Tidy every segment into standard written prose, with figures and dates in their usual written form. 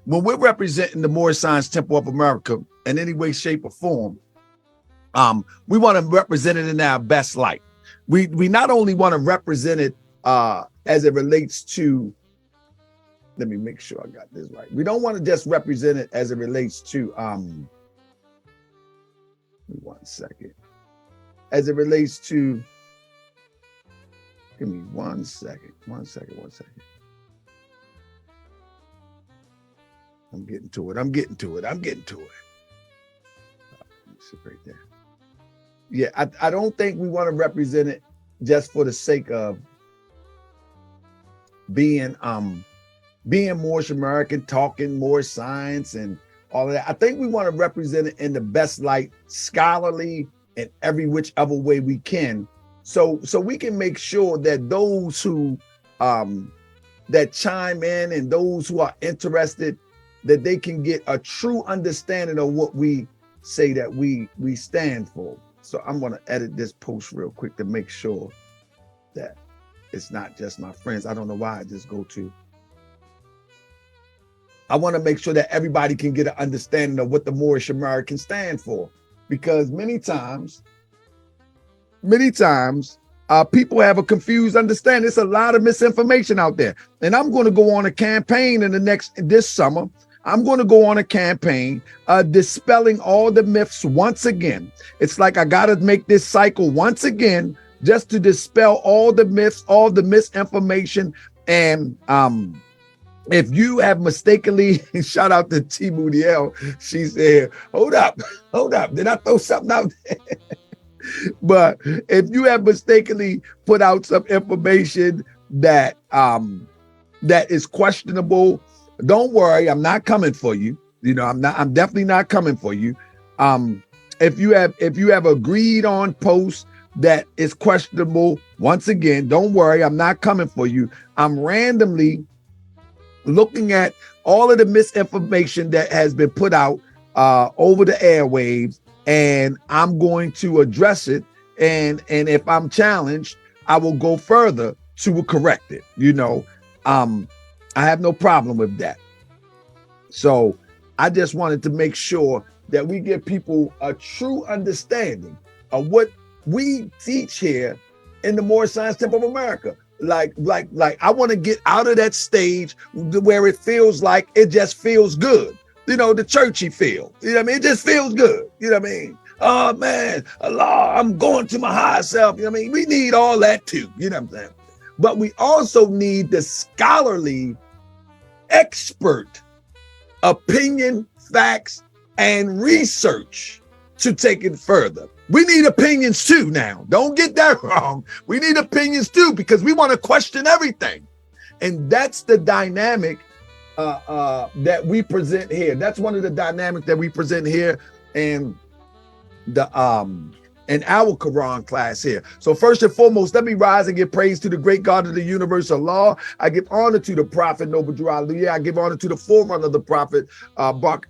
when we're representing the Moorish Science Temple of America in any way, shape, or form, we want to represent it in our best light. We not only want to represent it as it relates to, let me make sure I got this right. We don't want to just represent it as it relates to, one second. As it relates to, give me one second. I'm getting to it. Let me sit right there. Yeah, I don't think we want to represent it just for the sake of being Moorish American, talking Moorish science and all of that. I think we want to represent it in the best light, scholarly, in every whichever way we can. So we can make sure that those who that chime in and those who are interested, that they can get a true understanding of what we say that we stand for. So I'm going to edit this post real quick to make sure that it's not just my friends. I don't know why I just go to. I want to make sure that everybody can get an understanding of what the Moorish Americans stand for, because many times, people have a confused understanding. There's a lot of misinformation out there. And I'm going to go on a campaign this summer. I'm going to go on a campaign dispelling all the myths once again. It's like I got to make this cycle once again just to dispel all the myths, all the misinformation. And if you have mistakenly, shout out to T. Moodiel, she said, hold up, did I throw something out there? But if you have mistakenly put out some information that is questionable, don't worry, I'm not coming for you. I'm definitely not coming for you. If you have agreed on posts that is questionable, once again, don't worry, I'm not coming for you. I'm randomly looking at all of the misinformation that has been put out over the airwaves, and I'm going to address it. And if I'm challenged, I will go further to correct it. I have no problem with that. So I just wanted to make sure that we give people a true understanding of what we teach here in the Moorish Science Temple of America. Like I want to get out of that stage where it feels like it just feels good. The churchy feel. It just feels good. Oh man, Allah, I'm going to my higher self. We need all that too. You know what I'm saying? But we also need the scholarly, expert opinion, facts, and research to take it further. We need opinions too now. Don't get that wrong. We need opinions too, because we want to question everything. And that's the dynamic that we present here. That's one of the dynamics that we present here in our Koran class here. So first and foremost, let me rise and give praise to the great God of the universe, Allah. I give honor to the prophet, Noble Drew. I give honor to the forerunner of the prophet,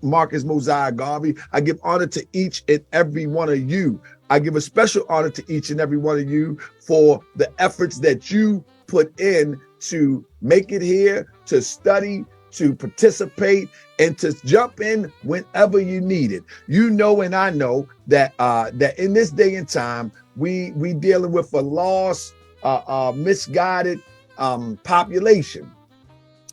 Marcus Mosiah Garvey. I give honor to each and every one of you. I give a special honor to each and every one of you for the efforts that you put in to make it here, to study, to participate, and to jump in whenever you need it. And I know that that in this day and time, we dealing with a lost, misguided population.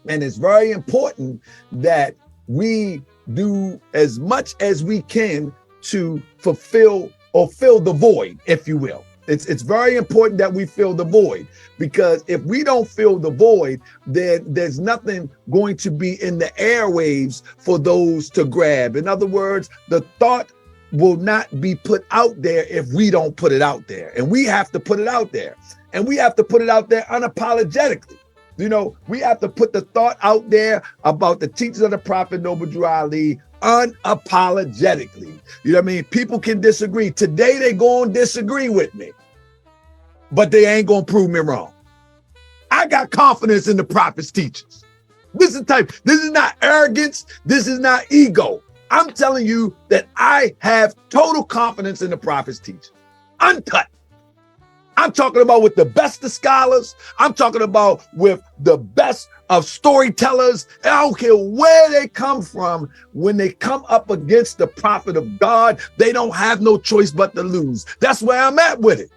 And it's very important that we do as much as we can to fulfill or fill the void, if you will. It's very important that we fill the void, because if we don't fill the void, then there's nothing going to be in the airwaves for those to grab. In other words, the thought will not be put out there if we don't put it out there. And we have to put it out there. And we have to put it out there unapologetically. We have to put the thought out there about the teachings of the Prophet Noble Drew Ali unapologetically. People can disagree. Today they going to disagree with me, but they ain't going to prove me wrong. I got confidence in the Prophet's teachings. This is not arrogance. This is not ego. I'm telling you that I have total confidence in the Prophet's teachings. Uncut. I'm talking about with the best of scholars. I'm talking about with the best of storytellers. And I don't care where they come from. When they come up against the prophet of God, they don't have no choice but to lose. That's where I'm at with it.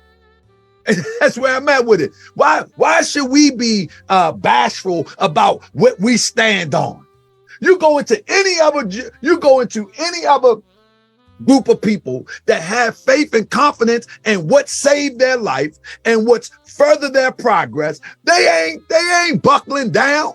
That's where I'm at with it. Why should we be bashful about what we stand on? You go into any other group of people that have faith and confidence in what saved their life and what's furthered their progress. They ain't buckling down.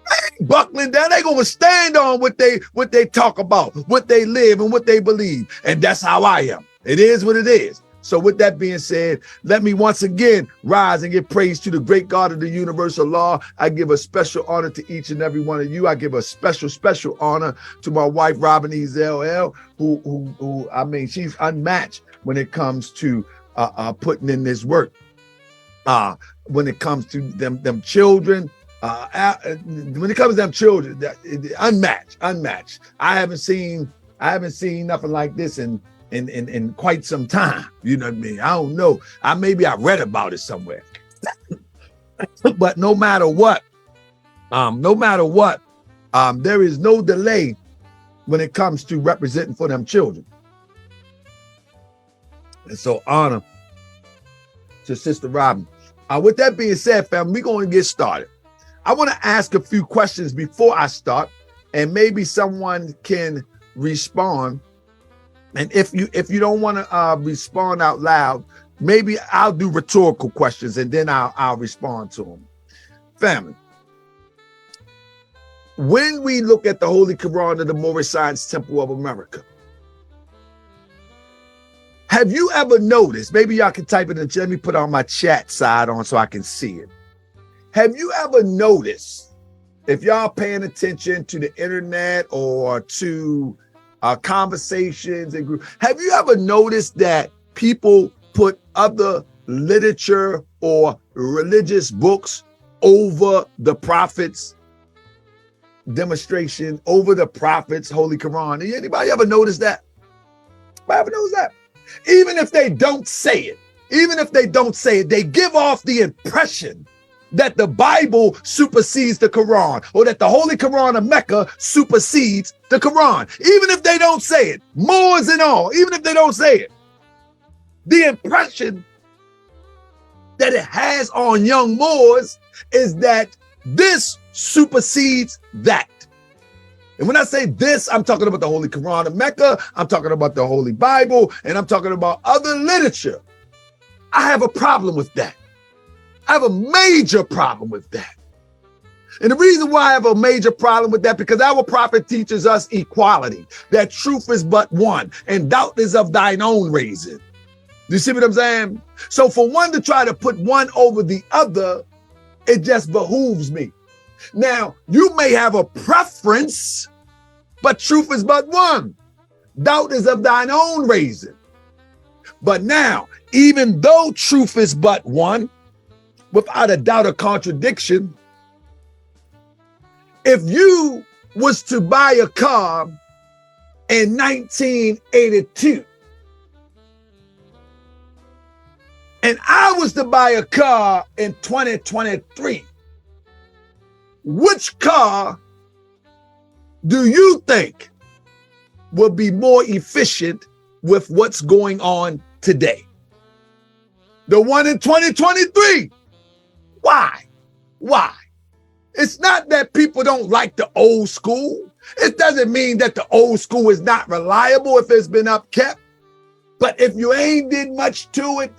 They ain't buckling down. They gonna stand on what they talk about, what they live and what they believe. And that's how I am. It is what it is. So with that being said, let me once again rise and give praise to the great God of the universal law. I give a special honor to each and every one of you. I give a special honor to my wife, Robin Ezell, who I mean, she's unmatched when it comes to putting in this work. When it comes to them children, when it comes to them children, unmatched. I haven't seen nothing like this in quite some time. You know what I mean? I don't know. I read about it somewhere. But no matter what, there is no delay when it comes to representing for them children. And so honor to Sister Robin. With that being said, fam, we're going to get started. I want to ask a few questions before I start, and maybe someone can respond. And if you don't want to respond out loud, maybe I'll do rhetorical questions and then I'll respond to them. Family, when we look at the Holy Koran of the Moorish Science Temple of America, have you ever noticed, maybe y'all can type it in, let me put on my chat side on so I can see it. Have you ever noticed, if y'all paying attention to the internet or to conversations and groups, have you ever noticed that people put other literature or religious books over the prophet's demonstration, over the prophet's Holy Quran? Anybody ever notice that? Anybody ever notice that? Even if they don't say it, they give off the impression that the Bible supersedes the Quran, or that the Holy Quran of Mecca supersedes the Quran. Even if they don't say it, Moors and all, even if they don't say it, the impression that it has on young Moors is that this supersedes that. And when I say this, I'm talking about the Holy Quran of Mecca, I'm talking about the Holy Bible, and I'm talking about other literature. I have a problem with that. I have a major problem with that. And the reason why I have a major problem with that, because our prophet teaches us equality, that truth is but one, and doubt is of thine own raising. You see what I'm saying? So for one to try to put one over the other, it just behooves me. Now, you may have a preference, but truth is but one. Doubt is of thine own raising. But now, even though truth is but one, without a doubt or contradiction, if you was to buy a car in 1982 and I was to buy a car in 2023, which car do you think will be more efficient with what's going on today? The one in 2023. Why? It's not that people don't like the old school. It doesn't mean that the old school is not reliable if it's been upkept. But if you ain't did much to it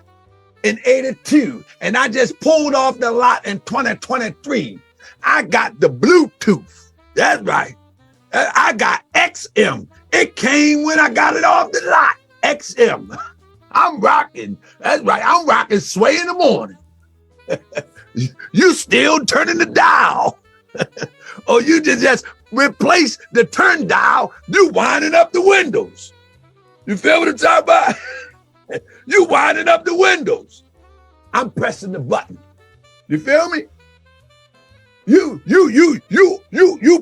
in 82 and I just pulled off the lot in 2023, I got the Bluetooth. That's right. I got XM. It came when I got it off the lot. XM. I'm rocking. That's right. I'm rocking Sway in the morning. You still turning the dial. Or you just replace the turn dial, you winding up the windows. You feel what I'm talking about? You winding up the windows. I'm pressing the button. You feel me? You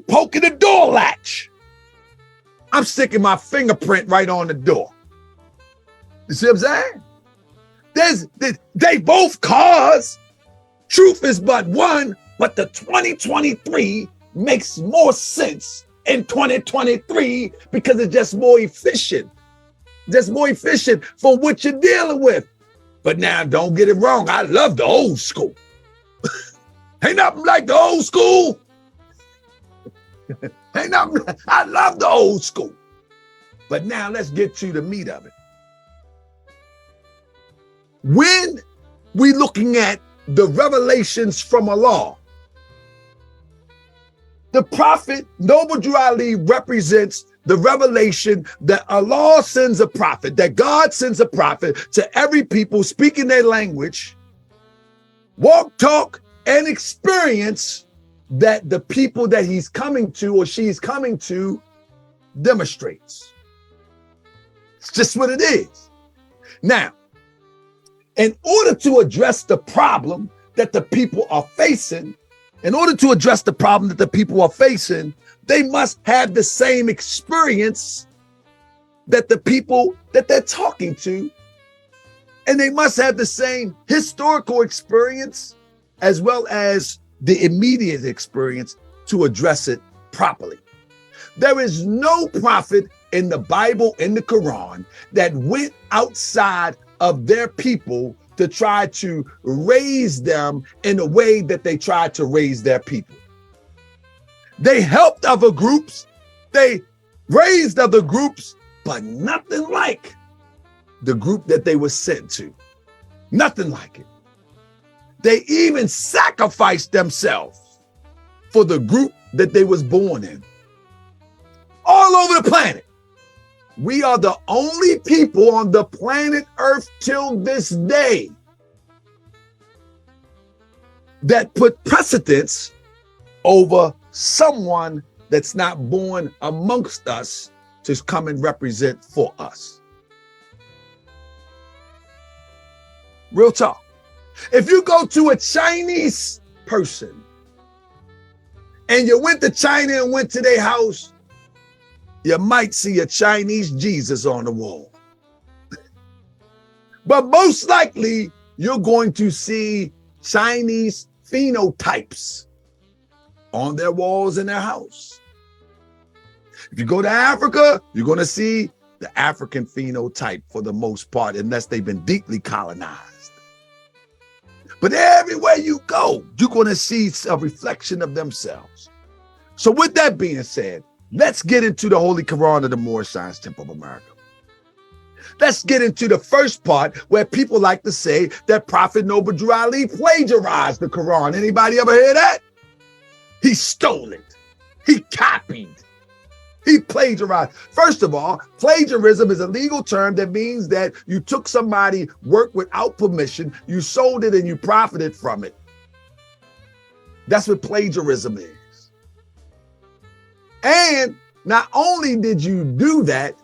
poking the door latch. I'm sticking my fingerprint right on the door. You see what I'm saying? They both cause. Truth is but one, but the 2023 makes more sense in 2023 because it's just more efficient. Just more efficient for what you're dealing with. But now, don't get it wrong. I love the old school. Ain't nothing like the old school. I love the old school. But now let's get to the meat of it. When we looking at the revelations from Allah, the prophet Noble Drew Ali represents the revelation that Allah sends a prophet, that God sends a prophet to every people speaking their language, walk, talk, and experience that the people that he's coming to or she's coming to demonstrates. It's just what it is. Now, in order to address the problem that the people are facing, they must have the same experience that the people that they're talking to, and they must have the same historical experience as well as the immediate experience to address it properly. There is no prophet in the Bible, in the Quran, that went outside of their people to try to raise them in a way that they tried to raise their people. They helped other groups, they raised other groups, but nothing like the group that they were sent to. Nothing like it. They even sacrificed themselves for the group that they was born in. All over the planet. We are the only people on the planet Earth till this day that put precedence over someone that's not born amongst us to come and represent for us. Real talk. If you go to a Chinese person and you went to China and went to their house, you might see a Chinese Jesus on the wall. But most likely, you're going to see Chinese phenotypes on their walls in their house. If you go to Africa, you're going to see the African phenotype for the most part, unless they've been deeply colonized. But everywhere you go, you're going to see a reflection of themselves. So with that being said, let's get into the Holy Quran of the Moorish Science Temple of America. Let's get into the first part where people like to say that Prophet Noble Drew Ali plagiarized the Quran. Anybody ever hear that? He stole it. He copied. He plagiarized. First of all, plagiarism is a legal term that means that you took somebody's work without permission, you sold it, and you profited from it. That's what plagiarism is. And not only did you do that,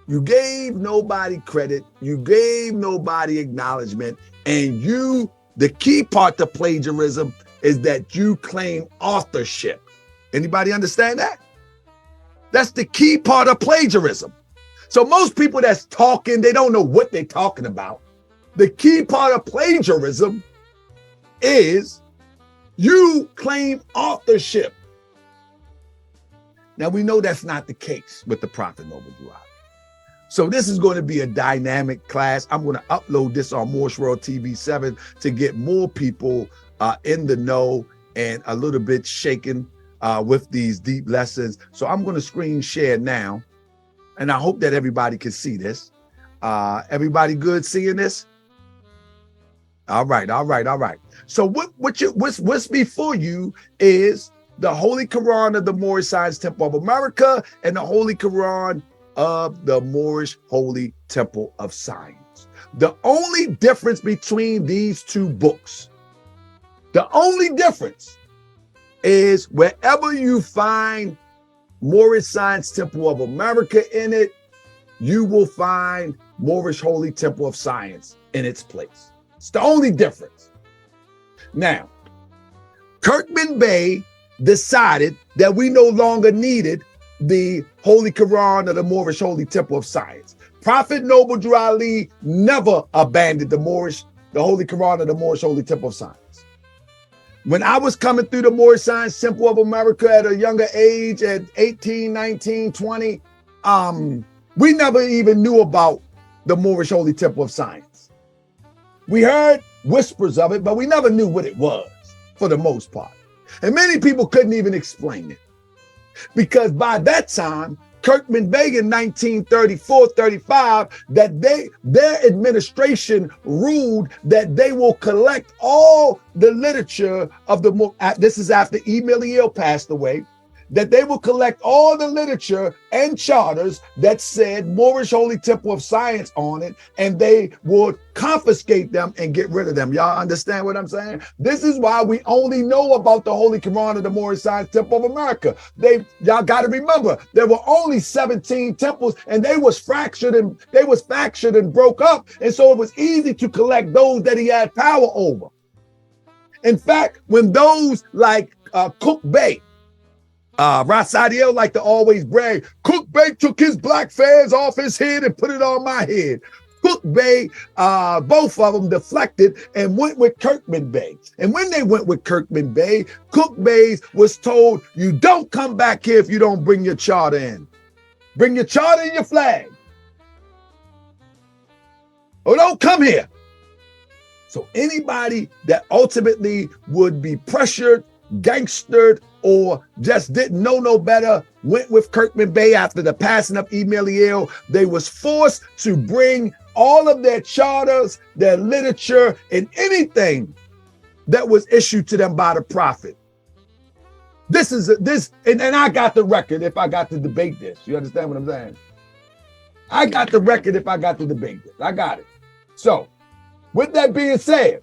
you gave nobody credit, you gave nobody acknowledgement, and the key part to plagiarism is that you claim authorship. Anybody understand that? That's the key part of plagiarism. So most people that's talking, they don't know what they're talking about. The key part of plagiarism is you claim authorship. Now we know that's not the case with the Prophet Noble Drew Ali. So this is going to be a dynamic class. I'm going to upload this on Moorish World TV 7 to get more people in the know and a little bit shaken with these deep lessons. So I'm going to screen share now, and I hope that everybody can see this. Everybody good seeing this? All right. So what's before you is the Holy Quran of the Moorish Science Temple of America and the Holy Quran of the Moorish Holy Temple of Science. The only difference between these two books, the only difference is wherever you find Moorish Science Temple of America in it, you will find Moorish Holy Temple of Science in its place. It's the only difference. Now, Kirkman Bey decided that we no longer needed the Holy Quran of the Moorish Holy Temple of Science. Prophet Noble Drew Ali never abandoned the Moorish, the Holy Koran, or the Moorish Holy Temple of Science. When I was coming through the Moorish Science Temple of America at a younger age, at 18, 19, 20, we never even knew about the Moorish Holy Temple of Science. We heard whispers of it, but we never knew what it was for the most part. And many people couldn't even explain it. Because by that time, Kirkman Bey in 1934-35, that their administration ruled that they will collect all the literature of the, this is after E. Miliel passed away, that they will collect all the literature and charters that said Moorish Holy Temple of Science on it, and they would confiscate them and get rid of them. Y'all understand what I'm saying? This is why we only know about the Holy Koran of the Moorish Science Temple of America. Y'all got to remember, there were only 17 temples, and they was fractured and broke up, and so it was easy to collect those that he had power over. In fact, when those like Cook Bey, Rasadiel like to always brag, Cook Bey took his black fez off his head and put it on my head. Cook Bey, both of them deflected and went with Kirkman Bey. And when they went with Kirkman Bey, Cook Bey was told, you don't come back here if you don't bring your charter in. Bring your charter and your flag. Or don't come here. So anybody that ultimately would be pressured, gangstered, or just didn't know no better, went with Kirkman Bey after the passing of E. Miliel. They was forced to bring all of their charters, their literature, and anything that was issued to them by the prophet. And I got the record if I got to debate this. You understand what I'm saying? I got the record if I got to debate this. I got it. So, with that being said,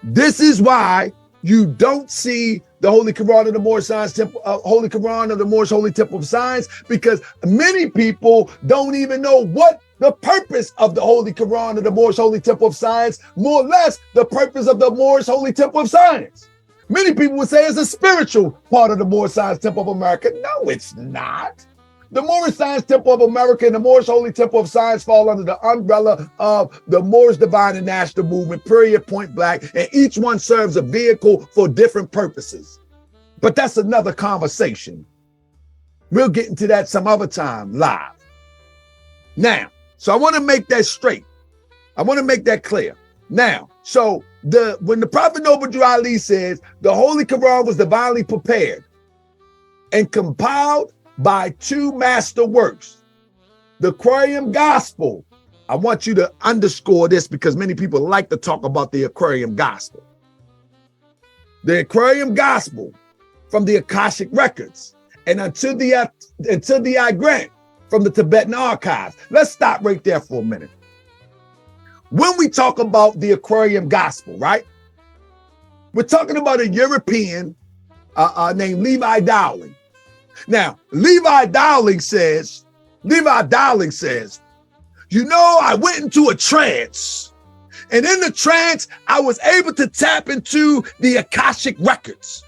this is why you don't see the Holy Koran of the Moorish Science Temple, Holy Koran of the Moorish Holy Temple of Science, because many people don't even know what the purpose of the Holy Koran of the Moorish Holy Temple of Science, more or less the purpose of the Moorish Holy Temple of Science. Many people would say it's a spiritual part of the Moorish Science Temple of America. No, it's not. The Moorish Science Temple of America and the Moorish Holy Temple of Science fall under the umbrella of the Moorish Divine and National Movement, period, point blank, and each one serves a vehicle for different purposes. But that's another conversation. We'll get into that some other time live. Now, so I want to make that straight. I want to make that clear. Now, so when the Prophet Noble Drew Ali says the Holy Quran was divinely prepared and compiled by two master works, the Aquarium Gospel. I want you to underscore this because many people like to talk about the Aquarium Gospel. The Aquarium Gospel from the Akashic Records and until the I grant from the Tibetan archives. Let's stop right there for a minute. When we talk about the Aquarium Gospel, right? We're talking about a European named Levi Dowling. Now, Levi Dowling says, you know, I went into a trance, and in the trance, I was able to tap into the Akashic Records.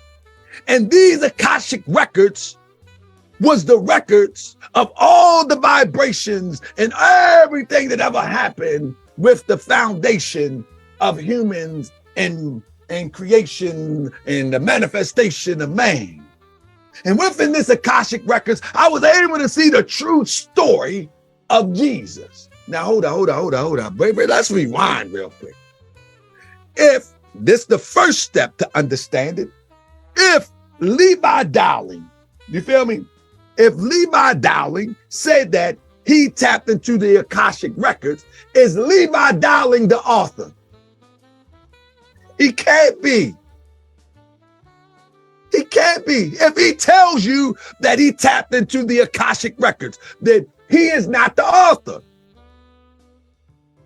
And these Akashic Records was the records of all the vibrations and everything that ever happened with the foundation of humans and creation and the manifestation of man. And within this Akashic Records, I was able to see the true story of Jesus. Now, hold on, baby. Let's rewind real quick. If this the first step to understand it, if Levi Dowling, you feel me? If Levi Dowling said that he tapped into the Akashic Records, is Levi Dowling the author? He can't be. He can't be. If he tells you that he tapped into the Akashic Records, then he is not the author.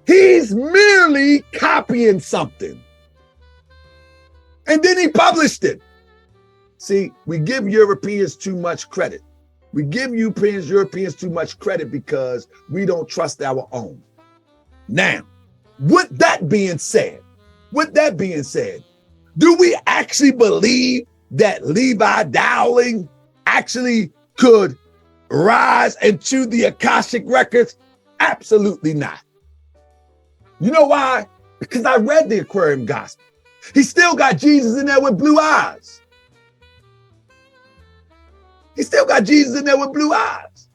He's merely copying something. And then he published it. See, we give Europeans too much credit. We give Europeans too much credit because we don't trust our own. Now, with that being said, do we actually believe that Levi Dowling actually could rise into the Akashic Records Absolutely not. You know why? Because I read the Aquarium Gospel. He still got Jesus in there with blue eyes. He still got Jesus in there with blue eyes.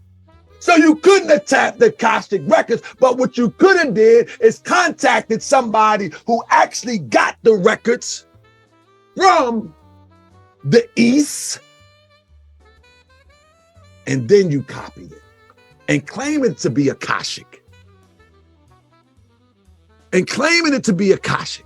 So you couldn't have tapped the Akashic records, but what you could have did is contacted somebody who actually got the records from the East, and then you copied it and claim it to be Akashic. And claiming it to be Akashic.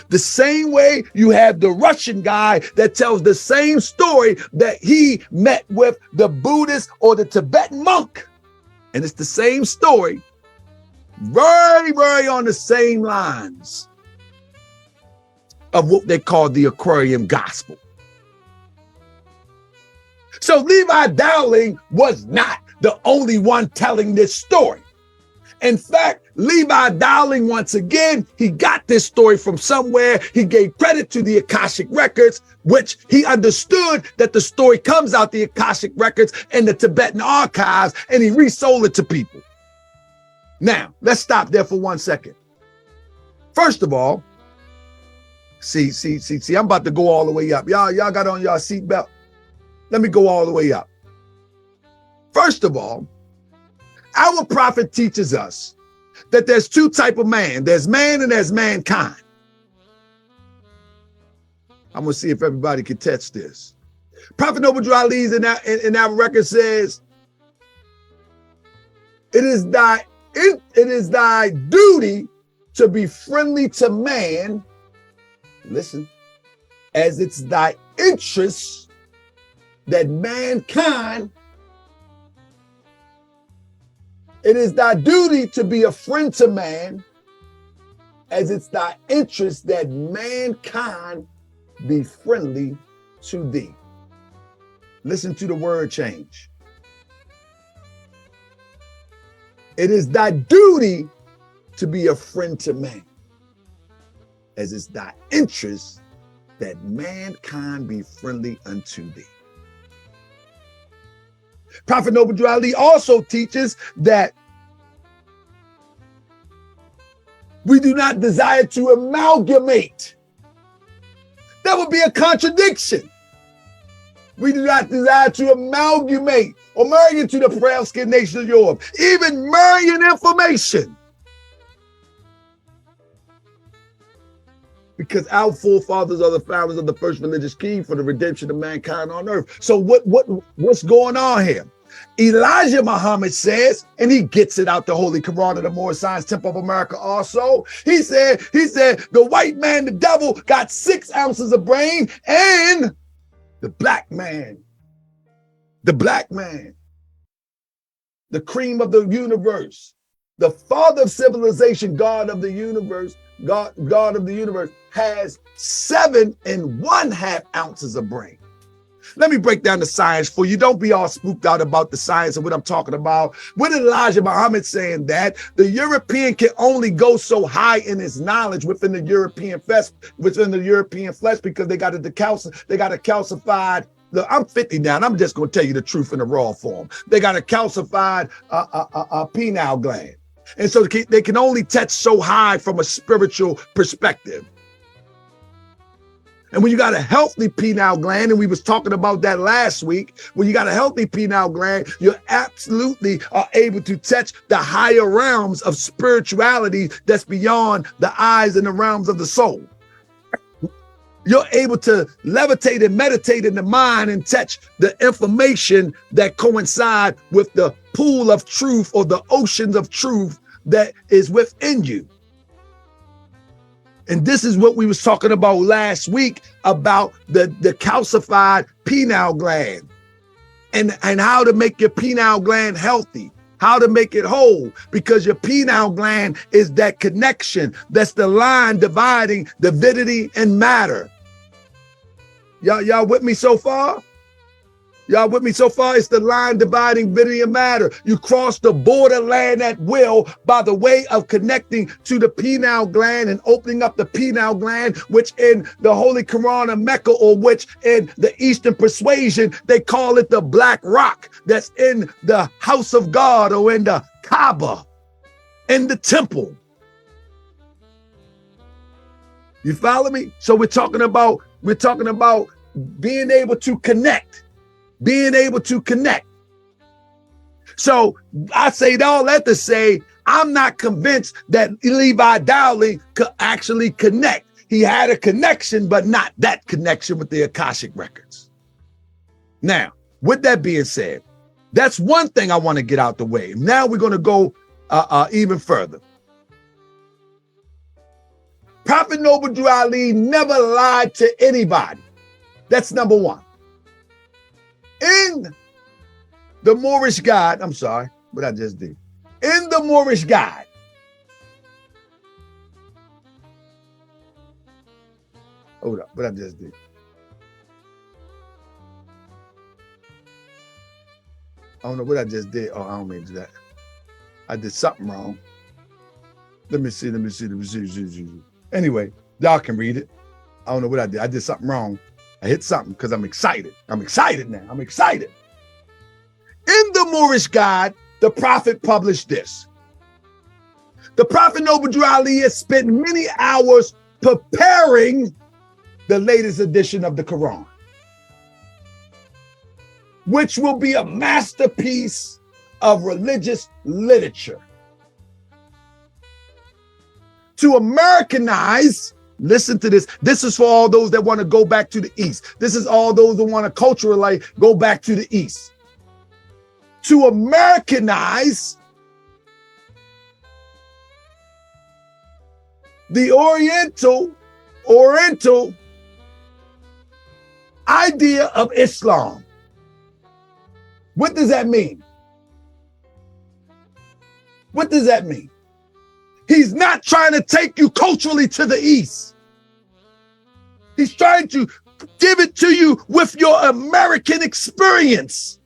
The same way you have the Russian guy that tells the same story that he met with the Buddhist or the Tibetan monk. And it's the same story, very, very on the same lines of what they call the Aquarium Gospel. So Levi Dowling was not the only one telling this story. In fact, Levi Dowling, once again, he got this story from somewhere. He gave credit to the Akashic records, which he understood that the story comes out the Akashic records and the Tibetan archives, and he resold it to people. Now, let's stop there for 1 second. First of all, see, I'm about to go all the way up. Y'all got on y'all seatbelt. Let me go all the way up. First of all, our prophet teaches us that there's two types of man. There's man and there's mankind. I'm going to see if everybody can catch this. Prophet Noble Drew Ali's in our record says, it is thy duty to be friendly to man. Listen, as it's thy interest that mankind. It is thy duty to be a friend to man, as it's thy interest that mankind be friendly to thee. Listen to the word change. It is thy duty to be a friend to man, as it's thy interest that mankind be friendly unto thee. Prophet Noble Drew Ali also teaches that we do not desire to amalgamate. That would be a contradiction. We do not desire to amalgamate or marry into the pale-skinned nation of Europe, even marrying information. Because our forefathers are the founders of the first religious key for the redemption of mankind on earth. So what's going on here? Elijah Muhammad says, and he gets it out the Holy Koran of the Moorish Science Temple of America also. He said, the white man, the devil, got 6 ounces of brain, and the black man, the cream of the universe, the father of civilization, God of the universe, God of the universe, has 7 1/2 ounces of brain. Let me break down the science for you. Don't be all spooked out about the science of what I'm talking about. With Elijah Muhammad saying that the European can only go so high in his knowledge within the European flesh, because they got a calcified. Look, I'm 50 now, and I'm just going to tell you the truth in the raw form. They got a calcified pineal gland. And so they can only touch so high from a spiritual perspective. And when you got a healthy pineal gland, and we was talking about that last week, when you got a healthy pineal gland, you absolutely are able to touch the higher realms of spirituality that's beyond the eyes and the realms of the soul. You're able to levitate and meditate in the mind and touch the information that coincide with the pool of truth or the oceans of truth that is within you. And this is what we was talking about last week about the calcified pineal gland and how to make your pineal gland healthy, how to make it whole, because your pineal gland is that connection. That's the line dividing divinity and matter. Y'all with me so far? Y'all with me so far? It's the line dividing divinity and matter. You cross the borderland at will by the way of connecting to the pineal gland and opening up the pineal gland, which in the Holy Quran of Mecca, or which in the Eastern persuasion, they call it the black rock that's in the house of God, or in the Kaaba, in the temple. You follow me? So we're talking about being able to connect, So I say all that to say, I'm not convinced that Levi Dowling could actually connect. He had a connection, but not that connection with the Akashic records. Now, with that being said, that's one thing I want to get out the way. Now we're going to go even further. Prophet Noble Drew Ali never lied to anybody. That's number one. In the Moorish Guide, I'm sorry, what I just did. In the Moorish Guide, hold up, what I just did. I don't know what I just did. Oh, I don't mean to do that. I did something wrong. Let me see. Anyway, y'all can read it. I don't know what I did. I did something wrong. I hit something because I'm excited. I'm excited now. I'm excited. In the Moorish Guide, the Prophet published this. The Prophet Noble Drew Ali has spent many hours preparing the latest edition of the Quran, which will be a masterpiece of religious literature. To Americanize, listen to this. This is for all those that want to go back to the East. This is all those who want to culturally go back to the East. To Americanize the Oriental idea of Islam. What does that mean? What does that mean? He's not trying to take you culturally to the East. He's trying to give it to you with your American experience.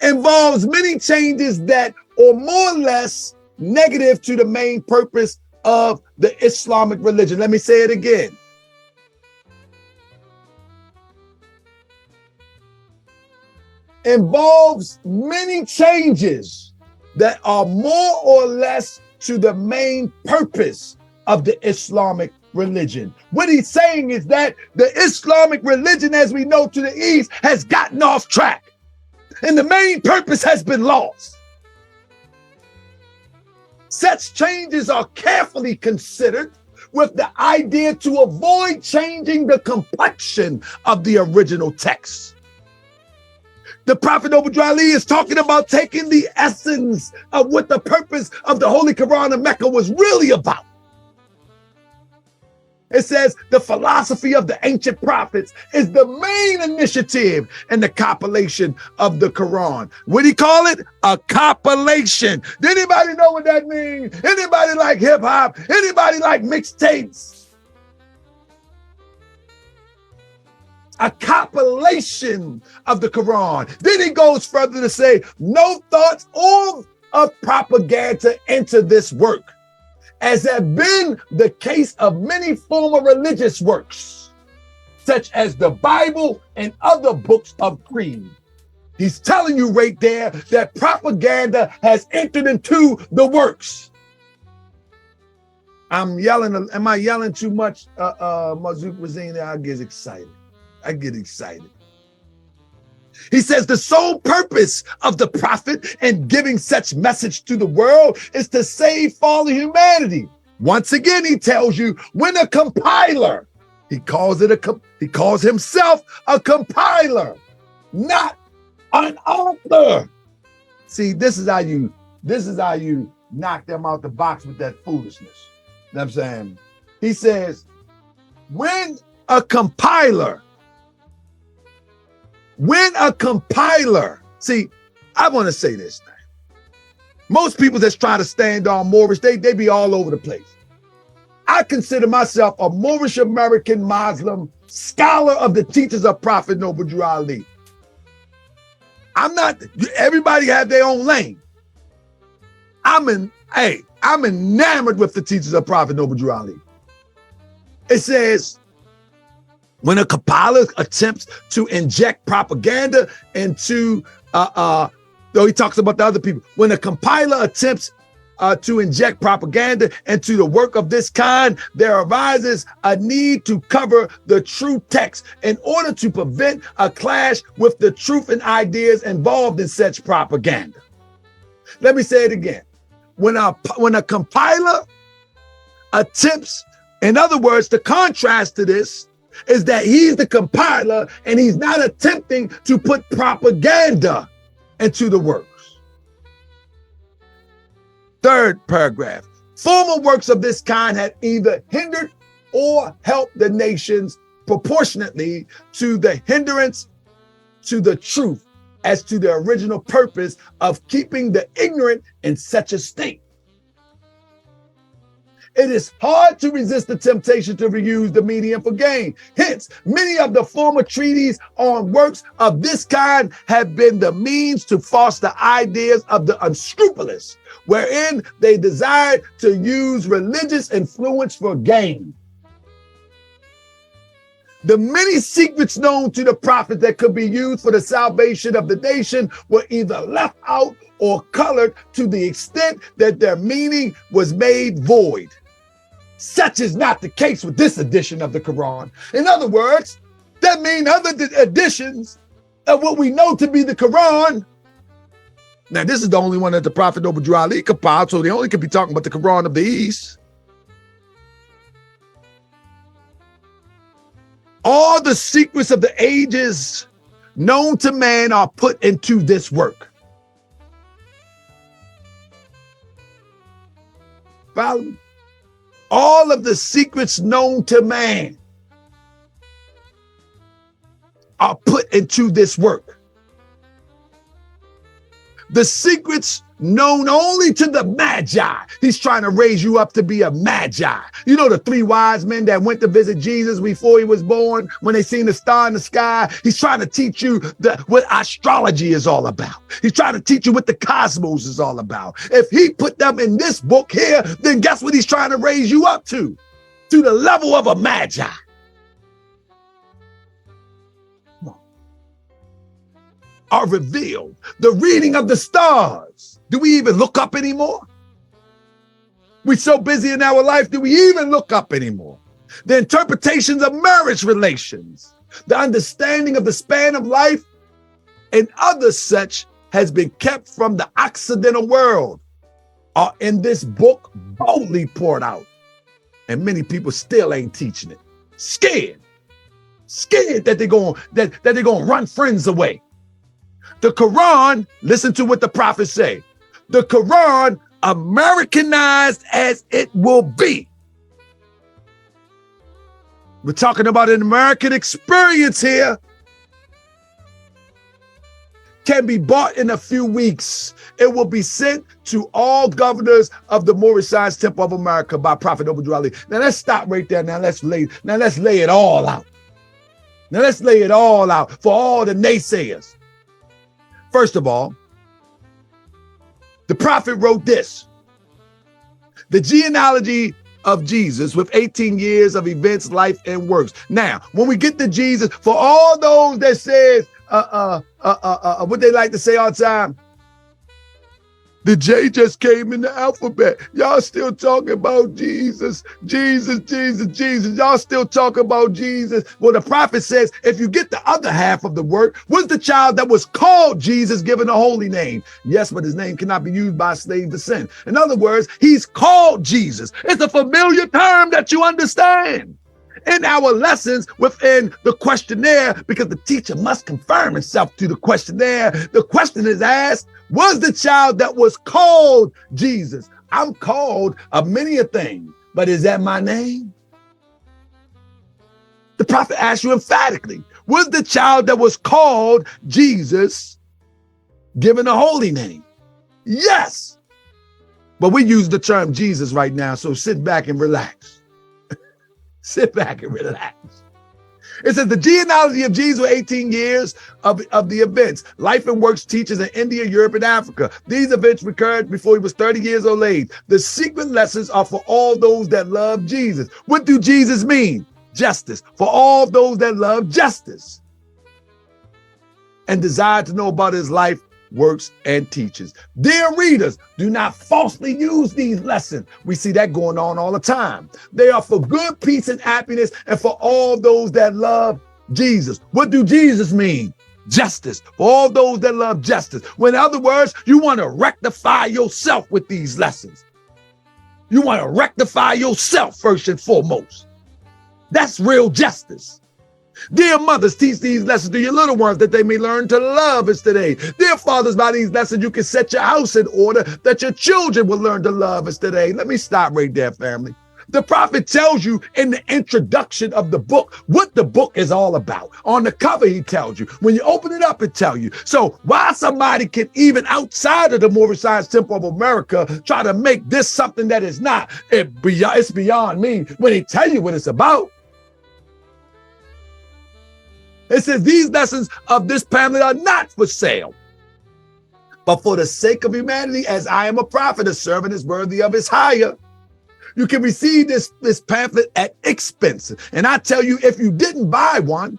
Involves many changes that are more or less negative to the main purpose of the Islamic religion. Let me say it again. Involves many changes that are more or less to the main purpose of the Islamic religion. What he's saying is that the Islamic religion, as we know to the East, has gotten off track, and the main purpose has been lost. Such changes are carefully considered with the idea to avoid changing the complexion of the original text. The Prophet Noble Drew Ali is talking about taking the essence of what the purpose of the Holy Quran of Mecca was really about. It says the philosophy of the ancient prophets is the main initiative in the compilation of the Quran. What do you call it? A compilation. Does anybody know what that means? Anybody like hip hop? Anybody like mixtapes? A compilation of the Quran. Then he goes further to say, no thoughts of propaganda enter this work, as have been the case of many former religious works, such as the Bible and other books of creed. He's telling you right there that propaganda has entered into the works. I'm yelling. Am I yelling too much, Mazouk Razine? I get excited. He says the sole purpose of the prophet in giving such message to the world is to save fallen humanity. Once again, he tells you when a compiler, he calls himself a compiler, not an author. See, this is how you knock them out the box with that foolishness. You know what I'm saying? He says, when a compiler, see, I want to say this now. Most people that's trying to stand on Moorish, they be all over the place. I consider myself a Moorish American Muslim scholar of the teachings of Prophet Noble Drew Ali. I'm not, everybody have their own lane. I'm enamored with the teachings of Prophet Noble Drew Ali. It says, when a compiler attempts to inject propaganda into the Though he talks about the other people. When a compiler attempts to inject propaganda into the work of this kind, there arises a need to cover the true text in order to prevent a clash with the truth and ideas involved in such propaganda. Let me say it again. When a compiler attempts, in other words, the contrast to this is that he's the compiler and he's not attempting to put propaganda into the works. Third paragraph. Former works of this kind had either hindered or helped the nations proportionately to the hindrance to the truth as to the original purpose of keeping the ignorant in such a state. It is hard to resist the temptation to reuse the medium for gain. Hence, many of the former treaties on works of this kind have been the means to foster ideas of the unscrupulous, wherein they desired to use religious influence for gain. The many secrets known to the prophets that could be used for the salvation of the nation were either left out or colored to the extent that their meaning was made void. Such is not the case with this edition of the Quran. In other words, that means other editions of what we know to be the Quran. Now, this is the only one that the Prophet Noble Ali compiled, so they only could be talking about the Quran of the East. All the secrets of the ages known to man are put into this work. Follow me? All of the secrets known to man are put into this work. The secrets known only to the magi. He's trying to raise you up to be a magi. You know the three wise men that went to visit Jesus before he was born, when they seen the star in the sky? He's trying to teach you what astrology is all about. He's trying to teach you what the cosmos is all about. If he put them in this book here, then guess what he's trying to raise you up to? To the level of a magi. Are revealed. The reading of the stars. Do we even look up anymore? We're so busy in our life, do we even look up anymore? The interpretations of marriage relations, the understanding of the span of life, and other such has been kept from the Occidental world, are in this book boldly poured out. And many people still ain't teaching it. Scared that they're gonna run friends away. The Quran, listen to what the prophets say. The Quran, Americanized as it will be. We're talking about an American experience here. Can be bought in a few weeks. It will be sent to all governors of the Moorish Science Temple of America by Prophet Noble Ali. Now let's stop right there. Now let's lay it all out. Now let's lay it all out for all the naysayers. First of all, the prophet wrote this: the genealogy of Jesus with 18 years of events, life, and works. Now, when we get to Jesus, for all those that says, what they like to say all the time, the J just came in the alphabet. Y'all still talking about Jesus, Jesus, Jesus, Jesus. Y'all still talking about Jesus. Well, the prophet says, if you get the other half of the word, was the child that was called Jesus given a holy name? Yes, but his name cannot be used by a slave to sin. In other words, he's called Jesus. It's a familiar term that you understand. In our lessons within the questionnaire, because the teacher must confirm himself to the questionnaire, the question is asked, was the child that was called Jesus? I'm called of many a thing, but is that my name? The prophet asked you emphatically, was the child that was called Jesus given a holy name? Yes. But we use the term Jesus right now, so sit back and relax. Sit back and relax. It says the genealogy of Jesus with 18 years of the events, life and works, teachers in India, Europe, and Africa. These events occurred before he was 30 years old age. The secret lessons are for all those that love Jesus. What do Jesus mean? Justice. For all those that love justice and desire to know about his life works, and teaches. Dear readers, do not falsely use these lessons. We see that going on all the time. They are for good, peace, and happiness, and for all those that love Jesus. What do Jesus mean? Justice. For all those that love justice. Well, in other words, you want to rectify yourself with these lessons. You want to rectify yourself first and foremost. That's real justice. Dear mothers, teach these lessons to your little ones that they may learn to love us today. Dear fathers, by these lessons, you can set your house in order that your children will learn to love us today. Let me stop right there, family. The prophet tells you in the introduction of the book what the book is all about. On the cover, he tells you. When you open it up, it tells you. So why somebody can, even outside of the Moorish Science Temple of America, try to make this something that is not, it's beyond me when he tell you what it's about. It says these lessons of this pamphlet are not for sale, but for the sake of humanity, as I am a prophet, a servant is worthy of his hire. You can receive this pamphlet at expense. And I tell you, if you didn't buy one,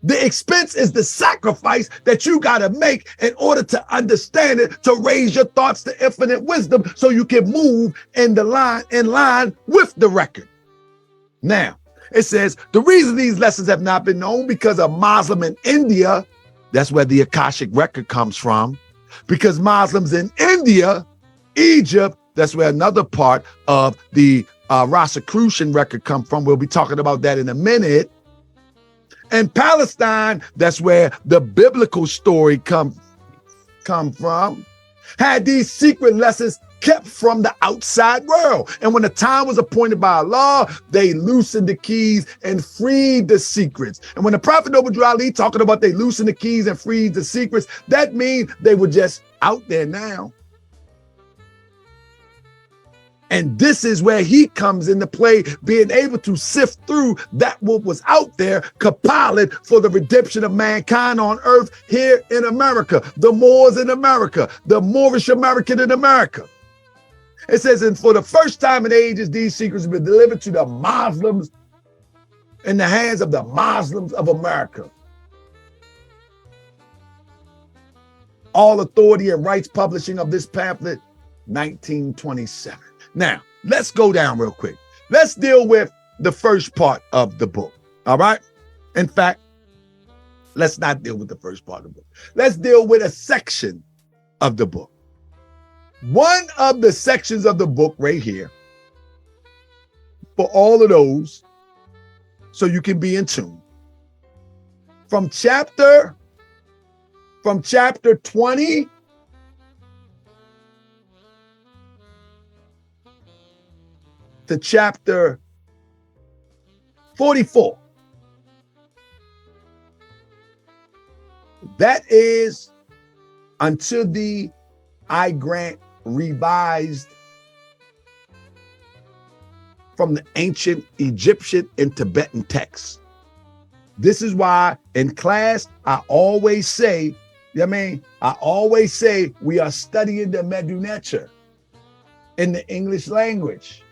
the expense is the sacrifice that you got to make in order to understand it, to raise your thoughts to infinite wisdom so you can move in line with the record. Now, it says the reason these lessons have not been known because a Muslim in India, that's where the Akashic record comes from, because Muslims in India, Egypt, that's where another part of the Rosicrucian record come from. We'll be talking about that in a minute. And Palestine, that's where the biblical story come from, had these secret lessons kept from the outside world. And when the time was appointed by Allah, they loosened the keys and freed the secrets. And when the Prophet Noble Drew Ali talking about they loosened the keys and freed the secrets, that means they were just out there now. And this is where he comes into play, being able to sift through that what was out there, compile it for the redemption of mankind on earth here in America, the Moors in America, the Moorish American in America. It says, and for the first time in ages, these secrets have been delivered to the Muslims in the hands of the Muslims of America. All authority and rights publishing of this pamphlet, 1927. Now, let's go down real quick. Let's deal with the first part of the book, all right? In fact, let's not deal with the first part of the book. Let's deal with a section of the book. One of the sections of the book right here, for all of those, so you can be in tune. From chapter 20 to chapter 44. That is until the I grant revised from the ancient Egyptian and Tibetan texts. This is why in class, I always say, we are studying the Medu Neter in the English language.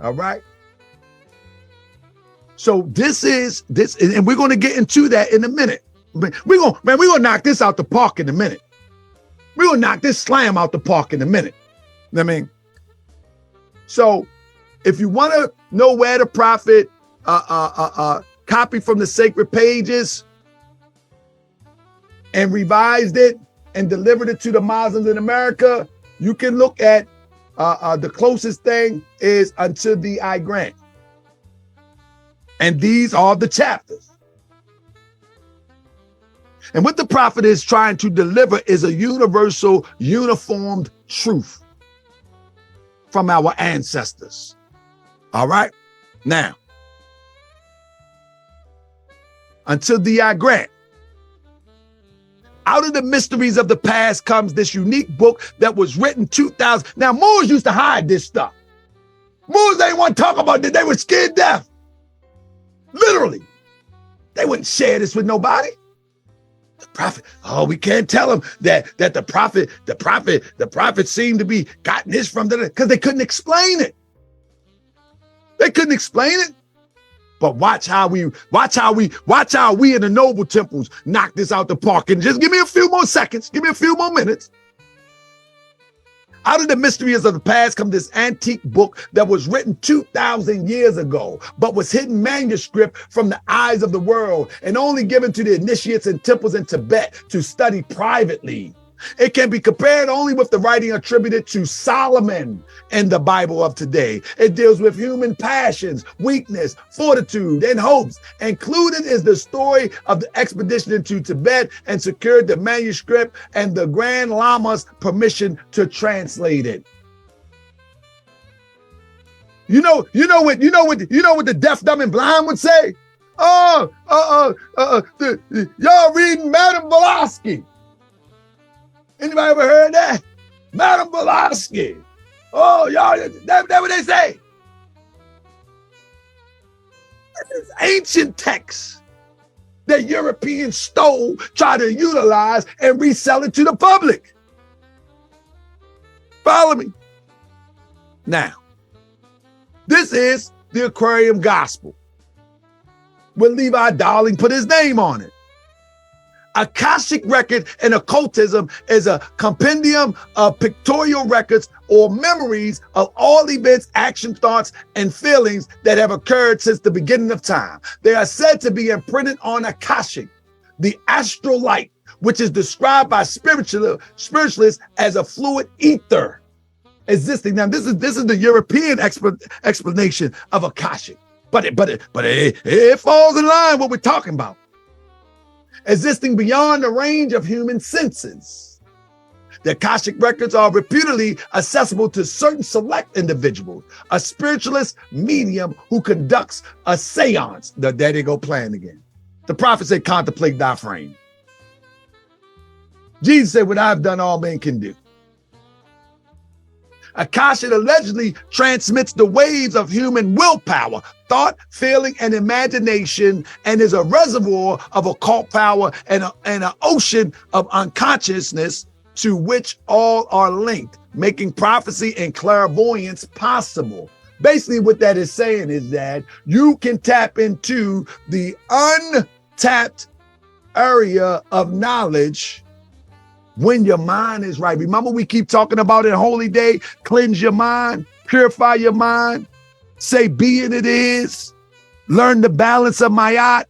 All right. So this, and we're going to get into that in a minute. We're going to knock this out the park in a minute. We're going to knock this slam out the park in a minute. I mean, so if you want to know where the prophet copied from the sacred pages and revised it and delivered it to the Muslims in America, you can look at the closest thing is Until Thee I Grant. And these are the chapters. And what the prophet is trying to deliver is a universal, uniformed truth from our ancestors. All right? Now, Until Thee I Grant. Out of the mysteries of the past comes this unique book that was written 2,000. Now, Moors used to hide this stuff. Moors ain't want to talk about it. They were scared deaf. Literally. They wouldn't share this with nobody. The prophet, we can't tell them that the prophet seemed to be gotten this from because they couldn't explain it. They couldn't explain it. But watch how we in the noble temples knock this out the park. And just give me a few more seconds. Give me a few more minutes. Out of the mysteries of the past come this antique book that was written 2,000 years ago, but was hidden manuscript from the eyes of the world and only given to the initiates in temples in Tibet to study privately. It can be compared only with the writing attributed to Solomon in the Bible of today. It deals with human passions, weakness, fortitude, and hopes. Included is the story of the expedition into Tibet and secured the manuscript and the Grand Lama's permission to translate it. You know what the deaf, dumb, and blind would say? Y'all reading Madame Blavatsky. Anybody ever heard that? Madame Blavatsky. Oh, y'all, that's what they say. This is ancient texts that Europeans stole, try to utilize, and resell it to the public. Follow me? Now, this is the Aquarium Gospel, where Levi Darling put his name on it. Akashic record and occultism is a compendium of pictorial records or memories of all events, action, thoughts, and feelings that have occurred since the beginning of time. They are said to be imprinted on Akashic, the astral light, which is described by spiritualists as a fluid ether existing. Now, this is the European explanation of Akashic, but it falls in line with what we're talking about. Existing beyond the range of human senses. The Akashic records are reputedly accessible to certain select individuals, a spiritualist medium who conducts a seance. There they go playing again. The prophet said, contemplate thy frame. Jesus said, what I've done, all men can do. Akasha allegedly transmits the waves of human willpower, thought, feeling, and imagination, and is a reservoir of occult power and an ocean of unconsciousness to which all are linked, making prophecy and clairvoyance possible. Basically, what that is saying is that you can tap into the untapped area of knowledge when your mind is right. Remember, we keep talking about it, Holy Day, cleanse your mind, purify your mind, say be and it is, learn the balance of Mayat.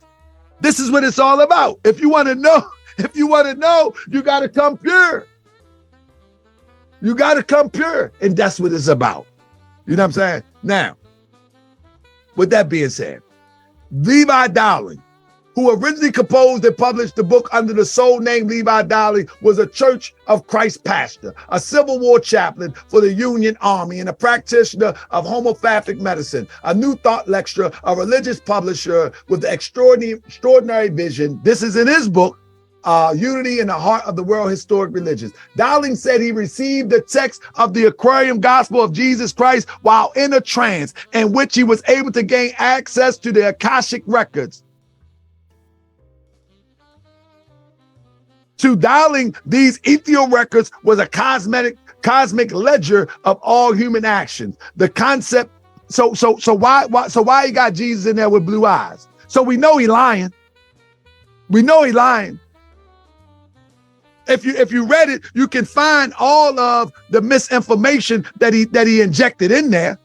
This is what it's all about. If you want to know, you got to come pure. You got to come pure. And that's what it's about. You know what I'm saying? Now, with that being said, Levi Darling, who originally composed and published the book under the sole name Levi Darling, was a Church of Christ pastor, a Civil War chaplain for the Union Army, and a practitioner of homeopathic medicine, a New Thought lecturer, a religious publisher with the extraordinary vision. This is in his book, Unity in the Heart of the World Historic Religions. Darling said he received the text of the Aquarium Gospel of Jesus Christ while in a trance, in which he was able to gain access to the Akashic records. To Darling, these ethereal records was a cosmic ledger of all human actions. The concept. So why he got Jesus in there with blue eyes? So we know he lying. We know he lying. If you read it, you can find all of the misinformation that he injected in there.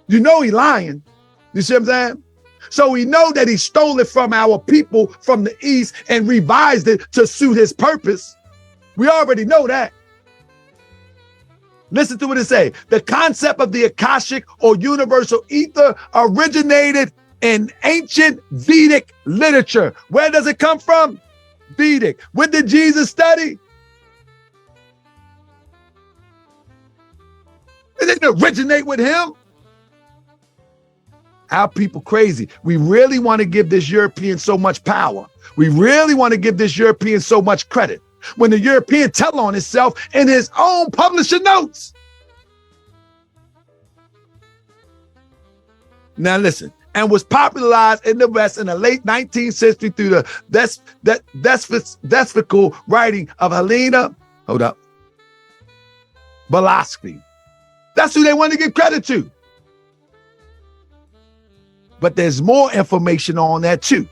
You know he lying. You see what I'm saying? So we know that he stole it from our people from the East and revised it to suit his purpose. We already know that. Listen to what it says. The concept of the Akashic or universal ether originated in ancient Vedic literature. Where does it come from? Vedic. What did Jesus study? It didn't originate with him. Our people crazy. We really want to give this European so much power. We really want to give this European so much credit when the European tell on itself in his own publisher notes. Now listen, and was popularized in the West in the late 19th century through the despotical writing of Helena, Blavatsky. That's who they want to give credit to. But there's more information on that too.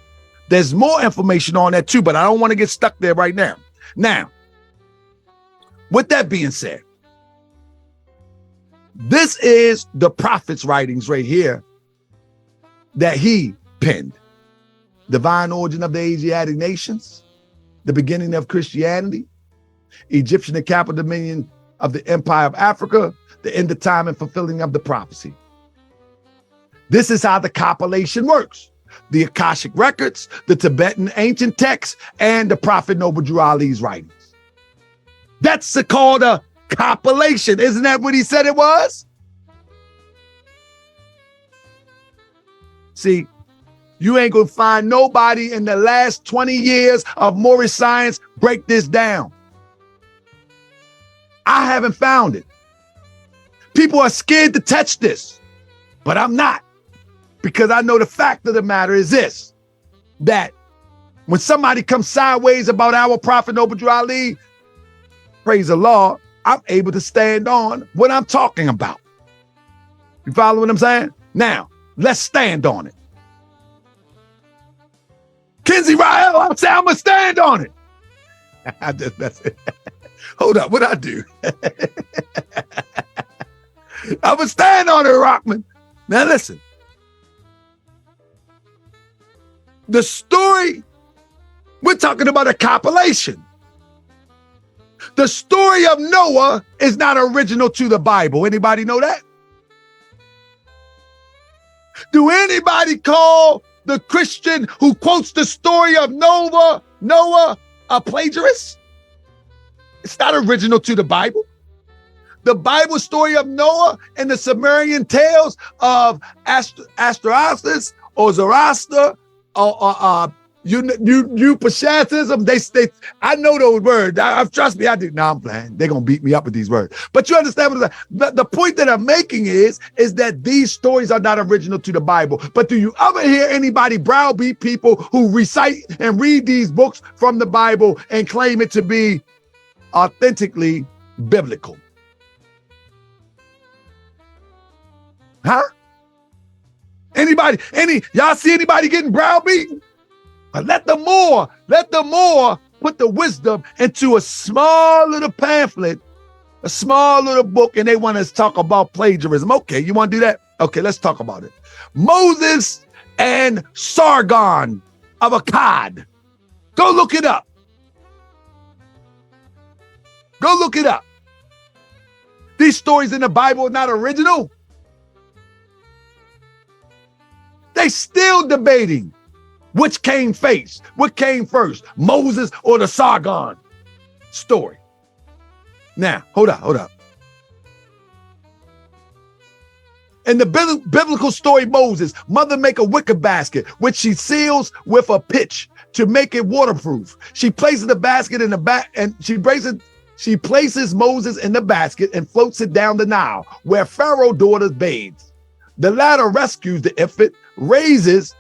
There's more information on that too, but I don't want to get stuck there right now. Now, with that being said, this is the prophet's writings right here that he penned. Divine origin of the Asiatic nations, the beginning of Christianity, Egyptian and capital dominion of the empire of Africa, the end of time and fulfilling of the prophecy. This is how the compilation works. The Akashic records, the Tibetan ancient texts, and the Prophet Noble Drew Ali's writings. That's called a compilation. Isn't that what he said it was? See, you ain't gonna find nobody in the last 20 years of Moorish science break this down. I haven't found it. People are scared to touch this, but I'm not. Because I know the fact of the matter is this, that when somebody comes sideways about our Prophet Noble Drew Ali, praise the Lord, I'm able to stand on what I'm talking about. You follow what I'm saying? Now, let's stand on it. Kenzie Rael, I'm saying I'm going to stand on it. I just messed it. Hold up, what'd I do? I'm going to stand on it, Rockman. Now listen. The story, we're talking about a compilation. The story of Noah is not original to the Bible. Anybody know that? Do anybody call the Christian who quotes the story of Noah a plagiarist? It's not original to the Bible. The Bible story of Noah and the Sumerian tales of Astrahasis or Zoroaster Upashasism, they I know those words. Trust me, I do. No, I'm playing. They're gonna beat me up with these words. But you understand what I'm saying? The point that I'm making is that these stories are not original to the Bible. But do you ever hear anybody browbeat people who recite and read these books from the Bible and claim it to be authentically biblical? Huh? Y'all see anybody getting browbeaten? But let the Moor put the wisdom into a small little pamphlet, a small little book, and they want us to talk about plagiarism. Okay, you want to do that? Okay, let's talk about it. Moses and Sargon of Akkad. Go look it up. Go look it up. These stories in the Bible are not original. They still debating which came first, Moses or the Sargon story. Now, hold up. In the biblical story, Moses, mother make a wicker basket, which she seals with a pitch to make it waterproof. She places the basket in the back, and she places Moses in the basket and floats it down the Nile, where Pharaoh's daughter bathes. The latter rescues the infant, raises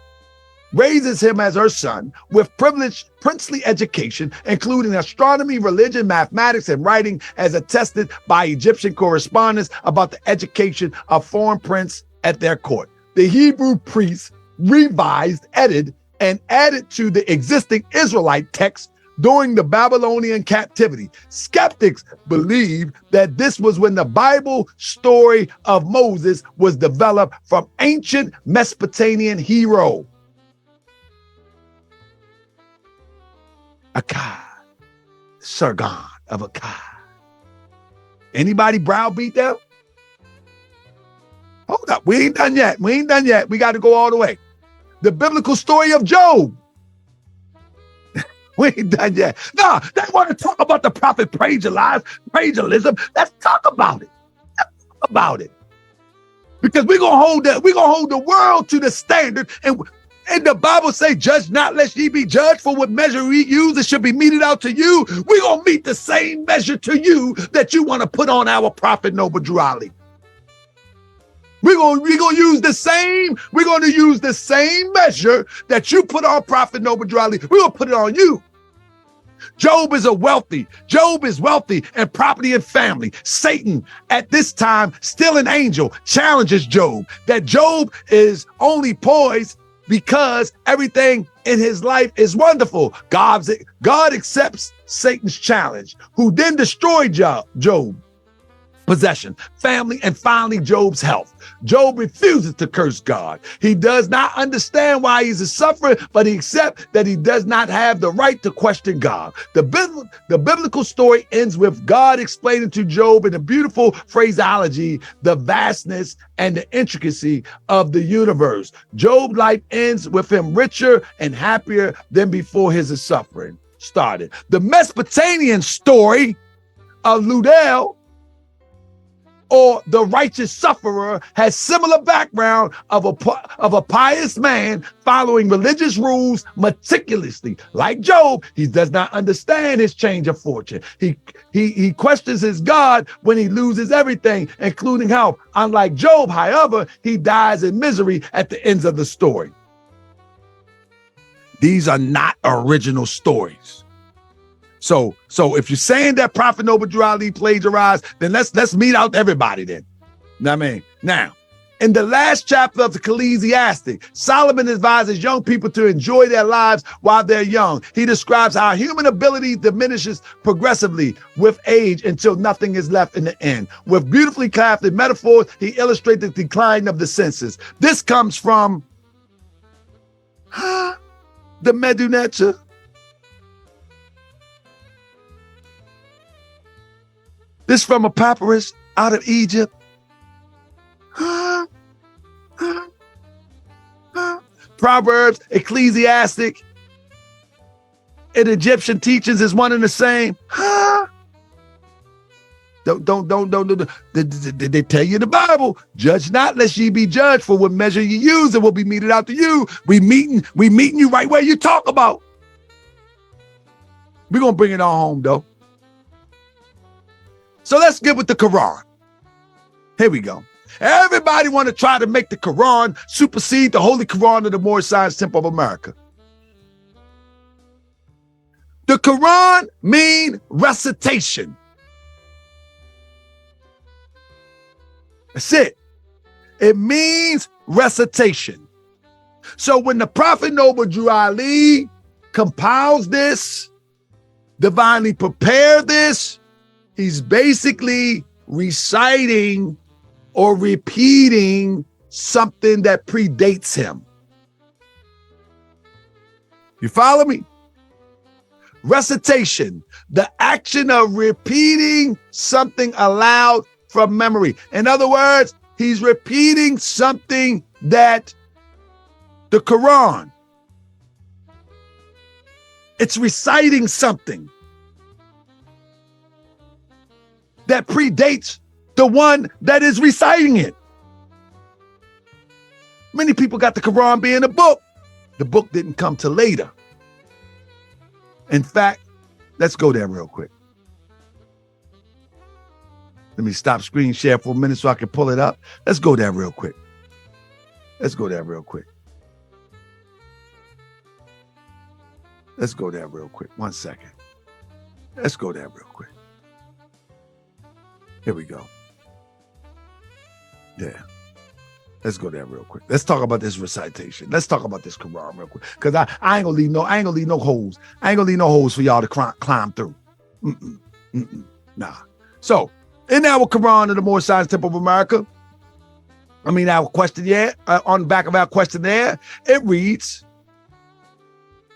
him as her son with privileged princely education, including astronomy, religion, mathematics, and writing, as attested by Egyptian correspondence about the education of foreign princes at their court. The Hebrew priests revised, edited, and added to the existing Israelite texts during the Babylonian captivity. Skeptics believe that this was when the Bible story of Moses was developed from ancient Mesopotamian hero Akkad, Sargon of Akkad. Anybody browbeat them? Hold up, we ain't done yet. We got to go all the way. The biblical story of Job. We ain't done yet. No, they want to talk about the prophet plagiarism. Let's talk about it. Because we're gonna hold the world to the standard. And the Bible say, judge not lest ye be judged, for what measure we use, it should be meted out to you. We're gonna meet the same measure to you that you want to put on our Prophet Noble Drew Ali. We're gonna use the same measure that you put on Prophet Noble Drew Ali. We're gonna put it on you. Job is wealthy and property and family. Satan, at this time, still an angel, challenges Job that Job is only poised because everything in his life is wonderful. God accepts Satan's challenge, who then destroyed Job. Possession, family, and finally Job's health. Job refuses to curse God. He does not understand why he's a sufferer, but he accepts that he does not have the right to question God. The biblical story ends with God explaining to Job in a beautiful phraseology the vastness and the intricacy of the universe. Job's life ends with him richer and happier than before his suffering started. The Mesopotamian story of Ludel, or the righteous sufferer, has similar background of a pious man following religious rules meticulously. Like Job, he does not understand his change of fortune. He questions his God when he loses everything, including health. Unlike Job, however, he dies in misery at the ends of the story. These are not original stories. So if you're saying that Prophet Noble Drew Ali plagiarized, then let's meet out everybody then. Know what I mean? Now, in the last chapter of the Ecclesiastic, Solomon advises young people to enjoy their lives while they're young. He describes how human ability diminishes progressively with age until nothing is left in the end. With beautifully crafted metaphors, he illustrates the decline of the senses. This comes from the Medunecha. This from a papyrus out of Egypt. Proverbs, Ecclesiastic, and Egyptian teachings is one and the same. Don't. They tell you in the Bible, judge not lest ye be judged, for what measure you use, it will be meted out to you. We meeting you right where you talk about. We're gonna bring it on home though. So let's get with the Quran. Here we go. Everybody want to try to make the Quran supersede the Holy Quran of the Moorish Science Temple of America. The Quran means recitation. That's it. It means recitation. So when the Prophet Noble Drew Ali compiles this, divinely prepared this, he's basically reciting or repeating something that predates him. You follow me? Recitation, the action of repeating something aloud from memory. In other words, he's repeating something that the Quran, it's reciting something that predates the one that is reciting it. Many people got the Quran being a book. The book didn't come till later. In fact, let's go there real quick. Let me stop screen share for a minute so I can pull it up. Let's go there real quick. Let's go there real quick. Let's go there real quick. 1 second. Let's go there real quick. Here we go. Yeah. Let's go there real quick. Let's talk about this recitation. Let's talk about this Quran real quick. Because I ain't gonna leave no holes. I ain't gonna leave no holes for y'all to climb through. Nah. So in our Quran of the Moorish Science Temple of America, our questionnaire, on the back of our questionnaire, it reads,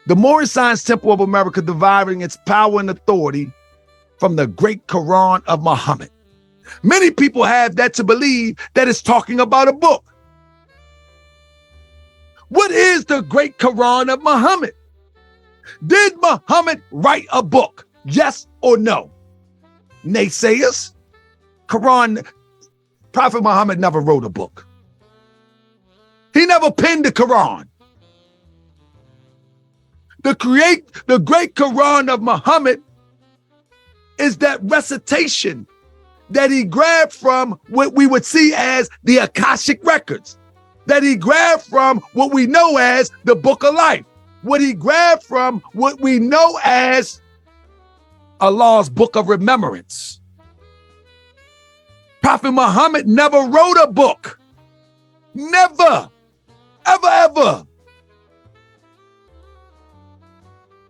the Moorish Science Temple of America deriving its power and authority from the great Quran of Muhammad. Many people have that to believe that it's talking about a book. What is the great Quran of Muhammad? Did Muhammad write a book? Yes or no? Naysayers. Prophet Muhammad never wrote a book. He never penned the Quran. The great Quran of Muhammad is that recitation that he grabbed from what we would see as the Akashic records, that he grabbed from what we know as the Book of Life, what he grabbed from what we know as Allah's book of remembrance. Prophet Muhammad never wrote a book. Never, ever, ever.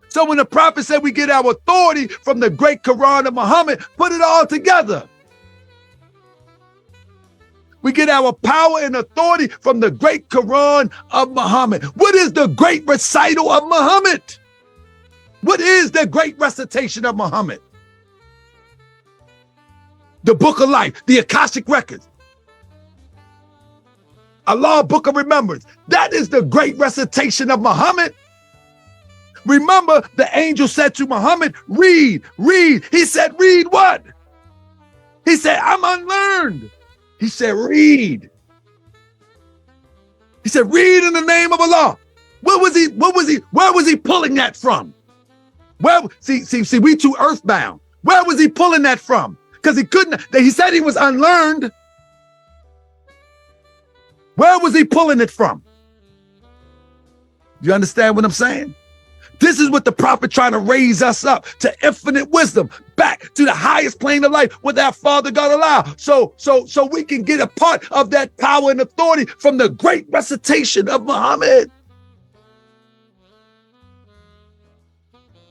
So when the prophet said we get our authority from the great Quran of Muhammad, put it all together. We get our power and authority from the great Quran of Muhammad. What is the great recital of Muhammad? What is the great recitation of Muhammad? The book of life, the Akashic records. Allah, book of remembrance. That is the great recitation of Muhammad. Remember, the angel said to Muhammad, read, read. He said, read what? He said, I'm unlearned. He said, read. He said, read in the name of Allah. Where was he pulling that from? See, we too earthbound. Where was he pulling that from? Because he couldn't, he said he was unlearned. Where was he pulling it from? You understand what I'm saying? This is what the prophet trying to raise us up to infinite wisdom, back to the highest plane of life what our Father God allowed. So we can get a part of that power and authority from the great recitation of Muhammad.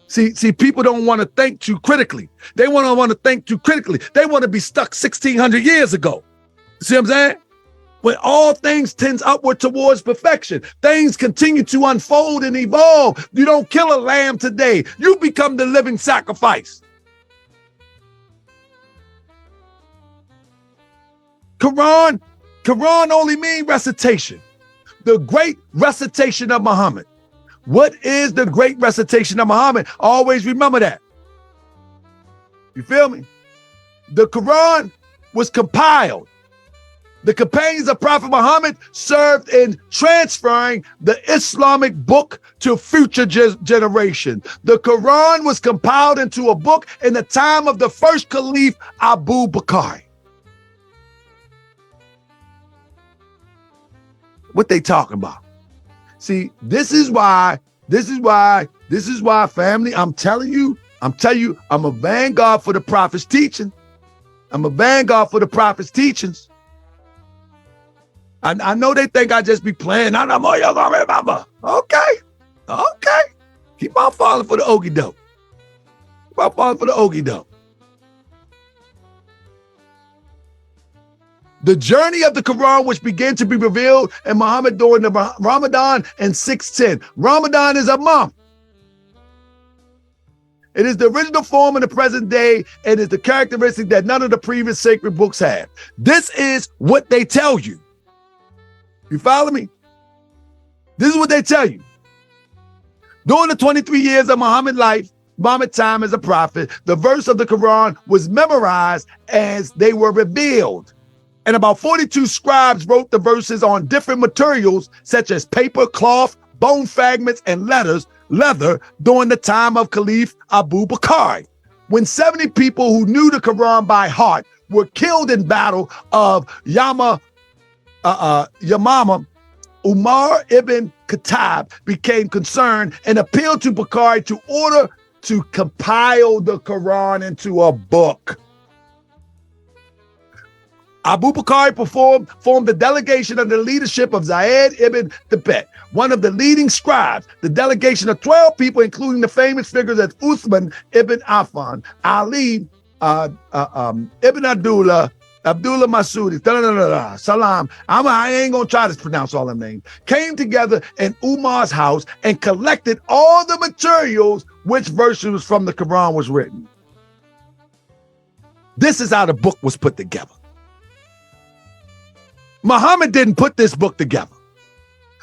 See, people don't want to think too critically. They want to think too critically. They want to be stuck 1,600 years ago. See what I'm saying? When all things tends upward towards perfection, things continue to unfold and evolve. You don't kill a lamb today. You become the living sacrifice. Quran only means recitation. The great recitation of Muhammad. What is the great recitation of Muhammad? Always remember that. You feel me? The Quran was compiled. The companions of Prophet Muhammad served in transferring the Islamic book to future generation. The Quran was compiled into a book in the time of the first Caliph Abu Bakr. What they talking about? See, this is why, family, I'm telling you, I'm a vanguard for the prophet's teaching. I'm a vanguard for the prophet's teachings. I know they think I just be playing. I know more y'all gonna remember. Okay. Keep on falling for the okie doke. Keep on falling for the okie doke. The journey of the Quran, which began to be revealed in Muhammad during the Ramadan in 610. Ramadan is a month. It is the original form in the present day and is the characteristic that none of the previous sacred books have. This is what they tell you. You follow me? This is what they tell you. During the 23 years of Muhammad's life, Muhammad's time as a prophet, the verse of the Quran was memorized as they were revealed. And about 42 scribes wrote the verses on different materials, such as paper, cloth, bone fragments, and leather during the time of Caliph Abu Bakr. When 70 people who knew the Quran by heart were killed in battle of Yamama, Umar ibn Khattab became concerned and appealed to Bukhari to order to compile the Quran into a book. Abu Bakr formed the delegation under the leadership of Zayd ibn Thabit, one of the leading scribes. The delegation of 12 people, including the famous figures of Uthman ibn Affan, Ali ibn Abdullah Masudi, Salam, I ain't gonna try to pronounce all them names, came together in Umar's house and collected all the materials which verses from the Quran was written. This is how the book was put together. Muhammad didn't put this book together.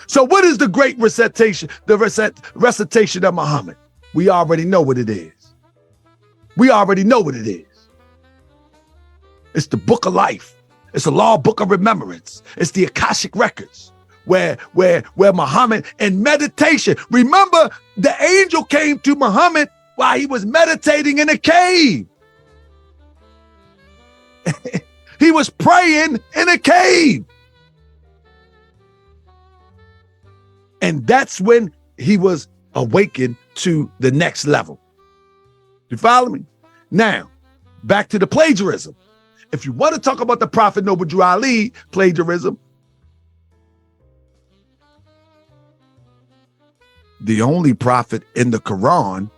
So what is the great recitation, recitation of Muhammad? We already know what it is. It's the book of life. It's the law book of remembrance. It's the Akashic records where Muhammad in meditation. Remember, the angel came to Muhammad while he was meditating in a cave. He was praying in a cave. And that's when he was awakened to the next level. You follow me? Now, back to the plagiarism. If you want to talk about the Prophet Noble Drew Ali plagiarism, the only prophet in the Quran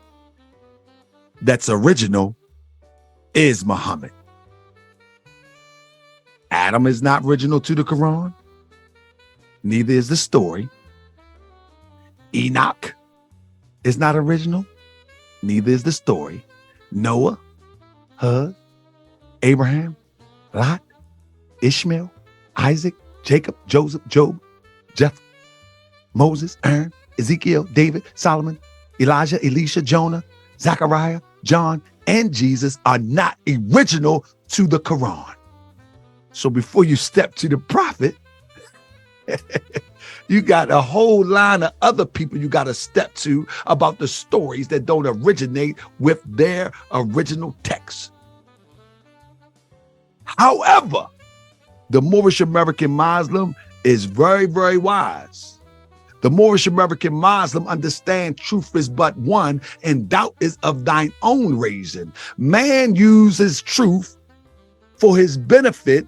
that's original is Muhammad. Adam is not original to the Quran. Neither is the story. Enoch is not original. Neither is the story. Noah, Hud, Abraham, Lot, Ishmael, Isaac, Jacob, Joseph, Job, Jeff, Moses, Aaron, Ezekiel, David, Solomon, Elijah, Elisha, Jonah, Zechariah, John, and Jesus are not original to the Quran. So before you step to the prophet, you got a whole line of other people you got to step to about the stories that don't originate with their original text. However, the Moorish American Muslim is very, very wise. The Moorish American Muslim understand truth is but one, and doubt is of thine own raising. Man uses truth for his benefit,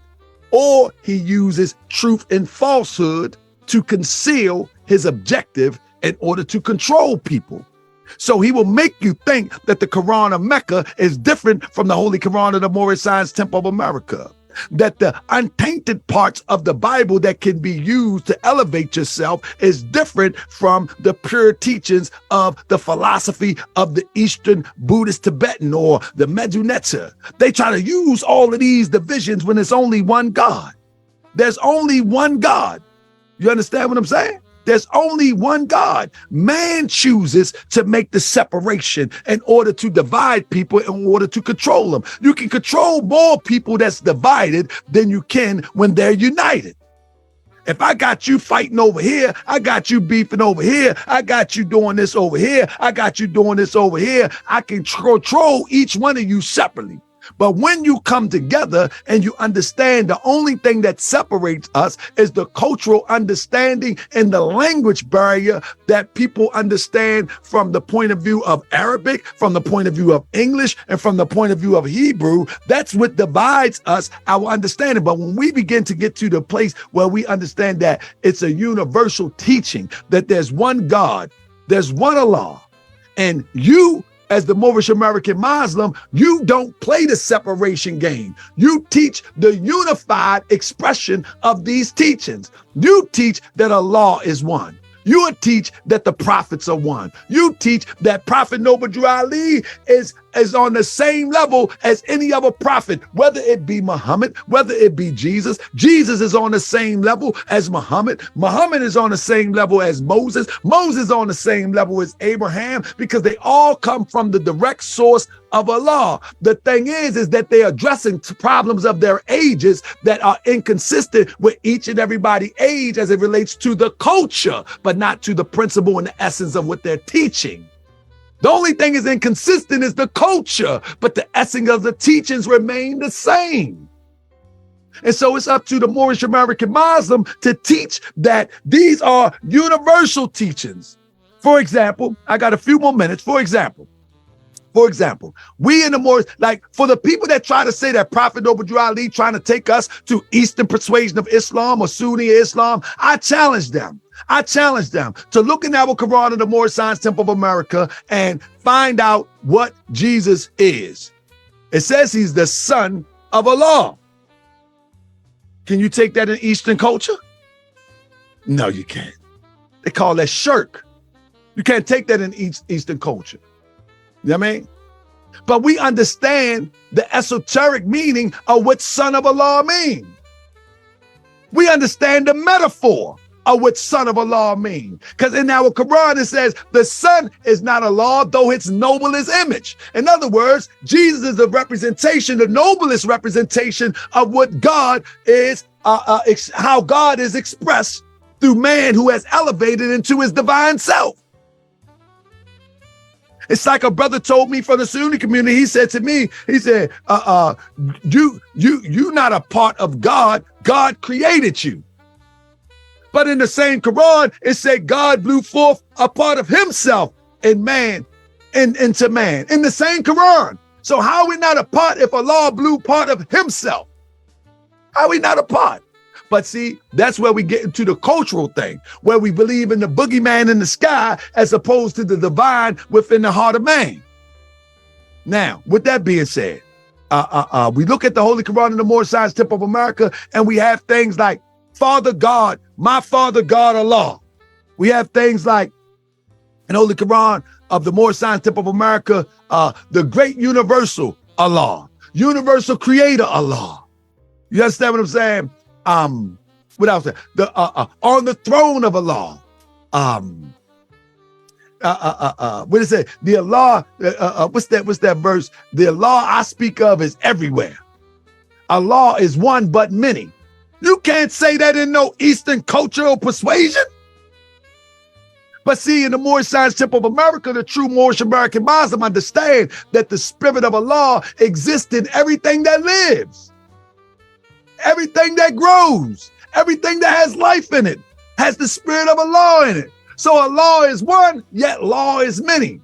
or he uses truth and falsehood to conceal his objective in order to control people. So he will make you think that the Quran of Mecca is different from the Holy Quran of the Moorish Science Temple of America. That the untainted parts of the Bible that can be used to elevate yourself is different from the pure teachings of the philosophy of the Eastern Buddhist Tibetan or the Medunetta. They try to use all of these divisions when it's only one God. There's only one God. You understand what I'm saying? There's only one God. Man chooses to make the separation in order to divide people, in order to control them. You can control more people that's divided than you can when they're united. If I got you fighting over here, I got you beefing over here, I got you doing this over here, I got you doing this over here, I can control each one of you separately. But when you come together and you understand the only thing that separates us is the cultural understanding and the language barrier that people understand from the point of view of Arabic, from the point of view of English, and from the point of view of Hebrew, that's what divides us, our understanding. But when we begin to get to the place where we understand that it's a universal teaching, that there's one God, there's one Allah, and you as the Moorish American Muslim, you don't play the separation game. You teach the unified expression of these teachings. You teach that Allah is one. You teach that the prophets are one. You teach that Prophet Noble Drew Ali is on the same level as any other prophet, whether it be Muhammad, whether it be Jesus. Jesus is on the same level as Muhammad. Muhammad is on the same level as Moses. Moses is on the same level as Abraham, because they all come from the direct source of Allah. The thing is that they're addressing problems of their ages that are inconsistent with each and everybody's age as it relates to the culture, but not to the principle and the essence of what they're teaching. The only thing is inconsistent is the culture, but the essence of the teachings remain the same. And so it's up to the Moorish American Muslim to teach that these are universal teachings. For example, I got a few more minutes. For example, we in the Moorish, like for the people that try to say that Prophet Noble Drew Ali trying to take us to Eastern persuasion of Islam or Sunni Islam, I challenge them to look in our Quran of the Moorish Science Temple of America and find out what Jesus is. It says he's the son of Allah. Can you take that in Eastern culture? No, you can't. They call that shirk. You can't take that in Eastern culture. You know what I mean? But we understand the esoteric meaning of what son of Allah means. We understand the metaphor of what son of Allah means. Because in our Quran, it says the son is not Allah, though it's noble his image. In other words, Jesus is the representation, the noblest representation of what God is, how God is expressed through man who has elevated into his divine self. It's like a brother told me from the Sunni community. He said to me, he said, you not a part of God. God created you. But in the same Quran, it said God blew forth a part of himself in man, into man. In the same Quran. So how are we not a part if Allah blew part of himself? How are we not a part? But see, that's where we get into the cultural thing, where we believe in the boogeyman in the sky as opposed to the divine within the heart of man. Now, with that being said, we look at the Holy Quran in the Moorish Science Temple of America, and we have things like Father God, my Father God Allah. We have things like in Holy Quran of the Moorish Science Temple of America, the Great Universal Allah, Universal Creator Allah. You understand what I'm saying? What else? On the throne of Allah. What is it? The Allah, what's that verse? The Allah I speak of is everywhere. Allah is one but many. You can't say that in no Eastern cultural persuasion. But see, in the Moorish Science Temple of America, the true Moorish American Muslim understand that the spirit of Allah exists in everything that lives, everything that grows, everything that has life in it, has the spirit of Allah in it. So Allah is one, yet law is many.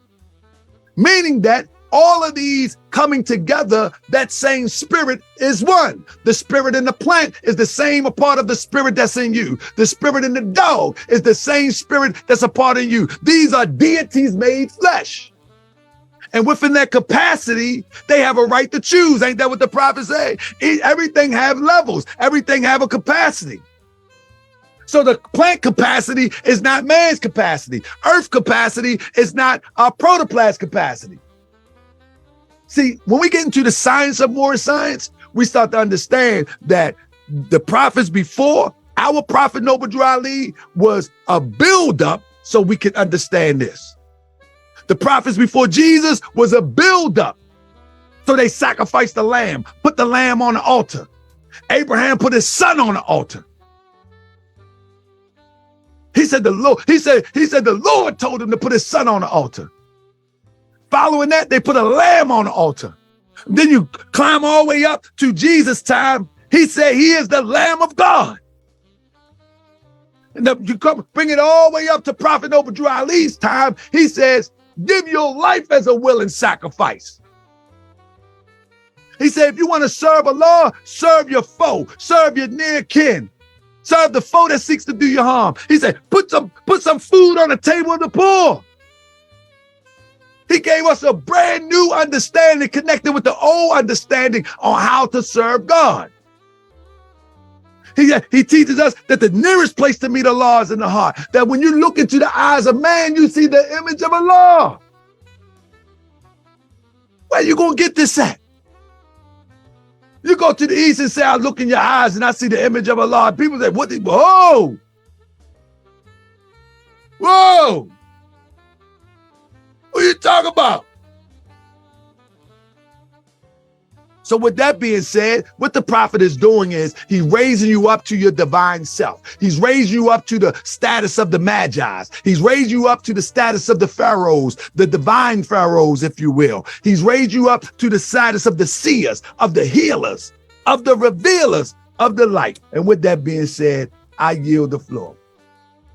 Meaning that all of these coming together, that same spirit is one. The spirit in the plant is the same a part of the spirit that's in you. The spirit in the dog is the same spirit that's a part of you. These are deities made flesh. And within that capacity, they have a right to choose. Ain't that what the prophet say? Everything have levels. Everything have a capacity. So the plant capacity is not man's capacity. Earth capacity is not our protoplasm capacity. See, when we get into the science of Moorish science, we start to understand that the prophets before, our prophet Noble Drew Ali was a build-up so we can understand this. The prophets before Jesus was a build-up. So they sacrificed the lamb, put the lamb on the altar. Abraham put his son on the altar. He said the Lord told him to put his son on the altar. Following that, they put a lamb on the altar. Then you climb all the way up to Jesus' time. He said he is the Lamb of God. And you come bring it all the way up to Prophet Noble Drew Ali's time. He says, give your life as a willing sacrifice. He said, if you want to serve Allah, serve your foe, serve your near kin, serve the foe that seeks to do you harm. He said, put some food on the table of the poor. He gave us a brand new understanding connected with the old understanding on how to serve God. He teaches us that the nearest place to meet Allah is in the heart. That when you look into the eyes of man, you see the image of Allah. Where you gonna get this at? You go to the east and say, I look in your eyes and I see the image of Allah. People say, what? Whoa! Whoa! What are you talking about? So with that being said, what the prophet is doing is he's raising you up to your divine self. He's raising you up to the status of the Magi's. He's raised you up to the status of the pharaohs, the divine pharaohs, if you will. He's raised you up to the status of the seers, of the healers, of the revealers of the light. And with that being said, I yield the floor.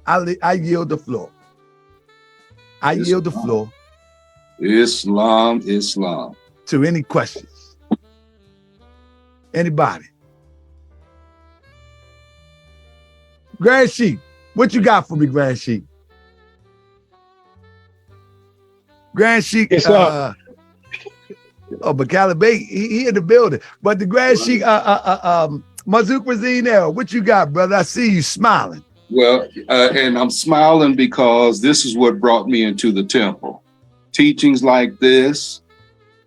I yield the floor. I yield the floor. Islam. To any questions. Anybody? Grand Sheik, what you got for me, Grand Sheik? Grand Sheik, but Calibay, he in the building. But the Grand Sheik, Mazouk Razine, what you got, brother? I see you smiling. Well, and I'm smiling because this is what brought me into the temple. Teachings like this,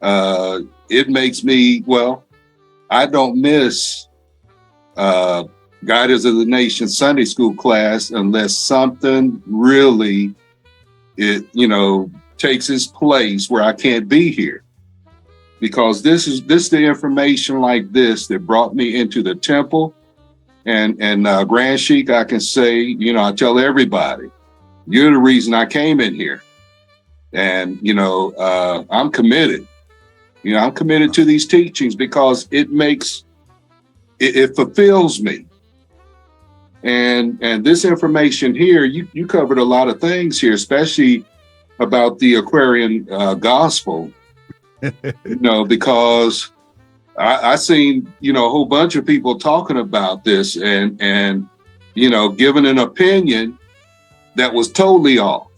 it makes me, well, I don't miss Guiders of the Nation Sunday school class unless something really, takes its place where I can't be here. Because this is the information like this that brought me into the temple. And Grand Sheik, I can say, I tell everybody, you're the reason I came in here. And, I'm committed. I'm committed to these teachings because it fulfills me. And this information here, you covered a lot of things here, especially about the Aquarian gospel. Because I seen, a whole bunch of people talking about this and giving an opinion that was totally off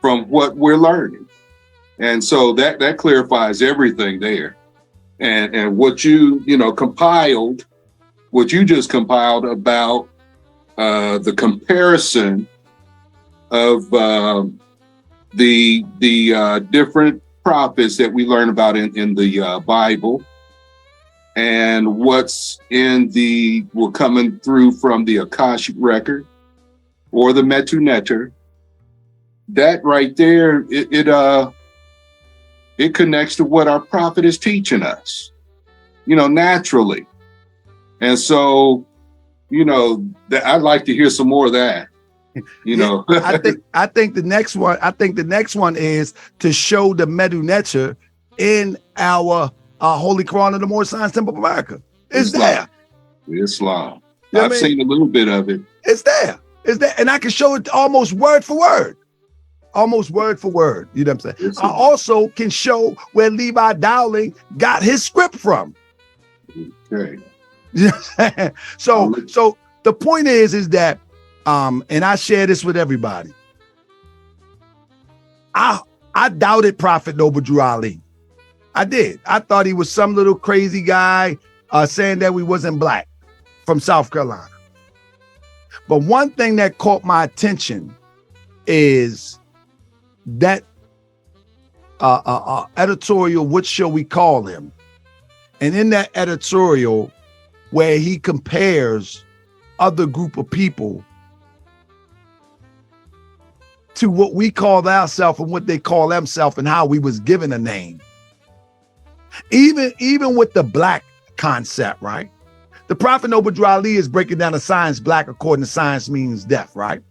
from what we're learning. And so that clarifies everything there. And what you compiled, what you just compiled about the comparison of the different prophets that we learn about in the Bible, and what's we're coming through from the Akashic record or the Metu Neter. That right there, it connects to what our prophet is teaching us, naturally. And so, I'd like to hear some more of that. I think the next one is to show the Medu Neter in our Holy Quran of the Moorish Science Temple of America. It's there. Islam. I've seen a little bit of it. It's there. And I can show it almost word for word. Almost word for word. You know what I'm saying? I also can show where Levi Dowling got his script from. Okay. You know what I'm saying? So the point is that, and I share this with everybody. I doubted Prophet Noble Drew Ali. I did. I thought he was some little crazy guy saying that we wasn't black from South Carolina. But one thing that caught my attention is that editorial, what shall we call him? And in that editorial, where he compares other group of people to what we call ourselves and what they call themselves and how we was given a name. Even with the black concept, right? The Prophet Noble Drew Ali is breaking down the science black according to science means death, right?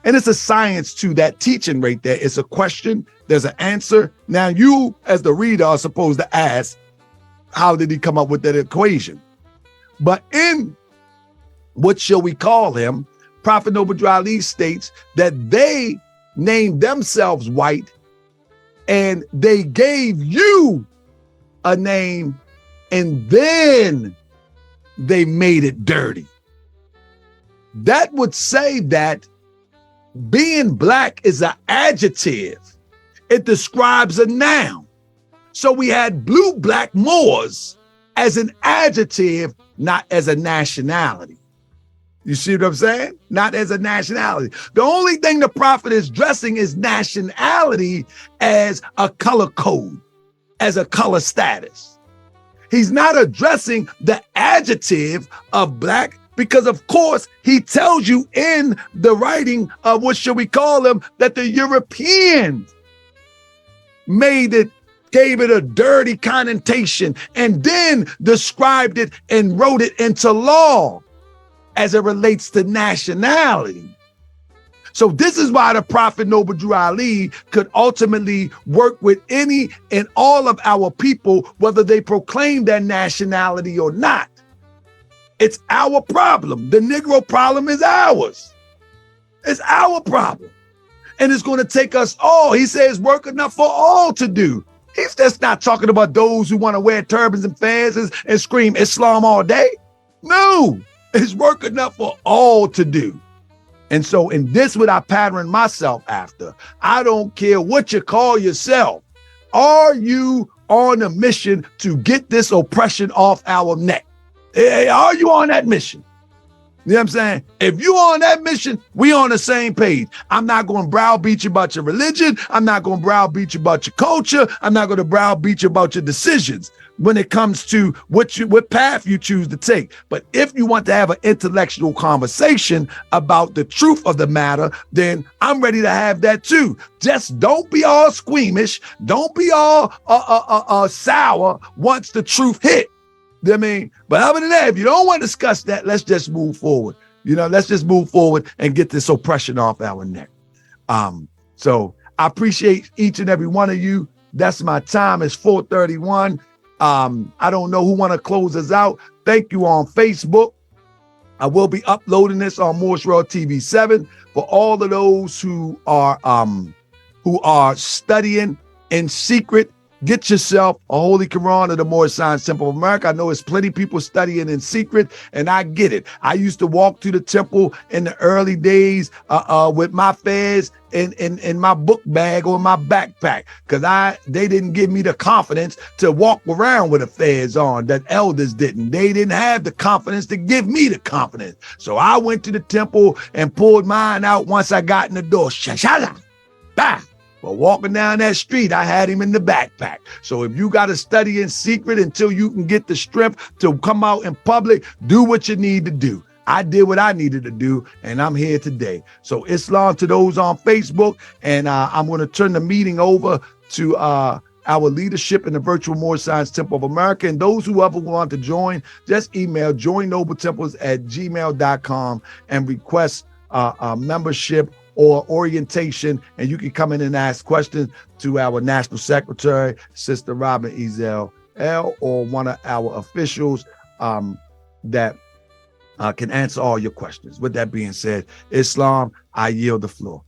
And it's a science to that teaching right there. It's a question, there's an answer. Now you, as the reader, are supposed to ask, how did he come up with that equation? But in what shall we call him, Prophet Noble Drew Ali states that they named themselves white and they gave you a name and then they made it dirty. That would say that being black is an adjective. It describes a noun. So we had blue black Moors as an adjective, not as a nationality. You see what I'm saying? Not as a nationality. The only thing the prophet is dressing is nationality as a color code, as a color status. He's not addressing the adjective of black because, of course, he tells you in the writing of what should we call him, that the Europeans gave it a dirty connotation and then described it and wrote it into law as it relates to nationality. So this is why the Prophet Noble Drew Ali could ultimately work with any and all of our people, whether they proclaim their nationality or not. It's our problem. The Negro problem is ours. It's our problem. And it's going to take us all. He says work enough for all to do. He's just not talking about those who want to wear turbans and fezes and scream Islam all day. No, it's work enough for all to do. And so in this, what I pattern myself after, I don't care what you call yourself. Are you on a mission to get this oppression off our neck? Are you on that mission? You know what I'm saying? If you on that mission, we on the same page. I'm not going to browbeat you about your religion. I'm not going to browbeat you about your culture. I'm not going to browbeat you about your decisions when it comes to what path you choose to take. But if you want to have an intellectual conversation about the truth of the matter, then I'm ready to have that too. Just don't be all squeamish. Don't be all sour once the truth hit. You know what I mean? But other than that, if you don't want to discuss that, let's just move forward. Let's just move forward and get this oppression off our neck. So I appreciate each and every one of you. That's my time. It's 4:31. I don't know who want to close us out. Thank you on Facebook. I will be uploading this on Moorish World TV 7 for all of those who are studying in secret Get yourself a Holy Koran of the Moorish Science Temple of America. I know it's plenty of people studying in secret, and I get it. I used to walk to the temple in the early days with my fez in my book bag or my backpack, because they didn't give me the confidence to walk around with a fez on, that elders didn't. They didn't have the confidence to give me the confidence. So I went to the temple and pulled mine out once I got in the door. Shashala, bah. But walking down that street, I had him in the backpack. So if you got to study in secret until you can get the strength to come out in public, do what you need to do. I did what I needed to do, and I'm here today. So Islam to those on Facebook, and I'm going to turn the meeting over to our leadership in the Virtual Moorish Science Temple of America. And those who ever want to join, just email joinnobletemples@gmail.com and request a membership or orientation, and you can come in and ask questions to our National Secretary, Sister Robin Ezel L, or one of our officials that can answer all your questions. With that being said, Islam, I yield the floor.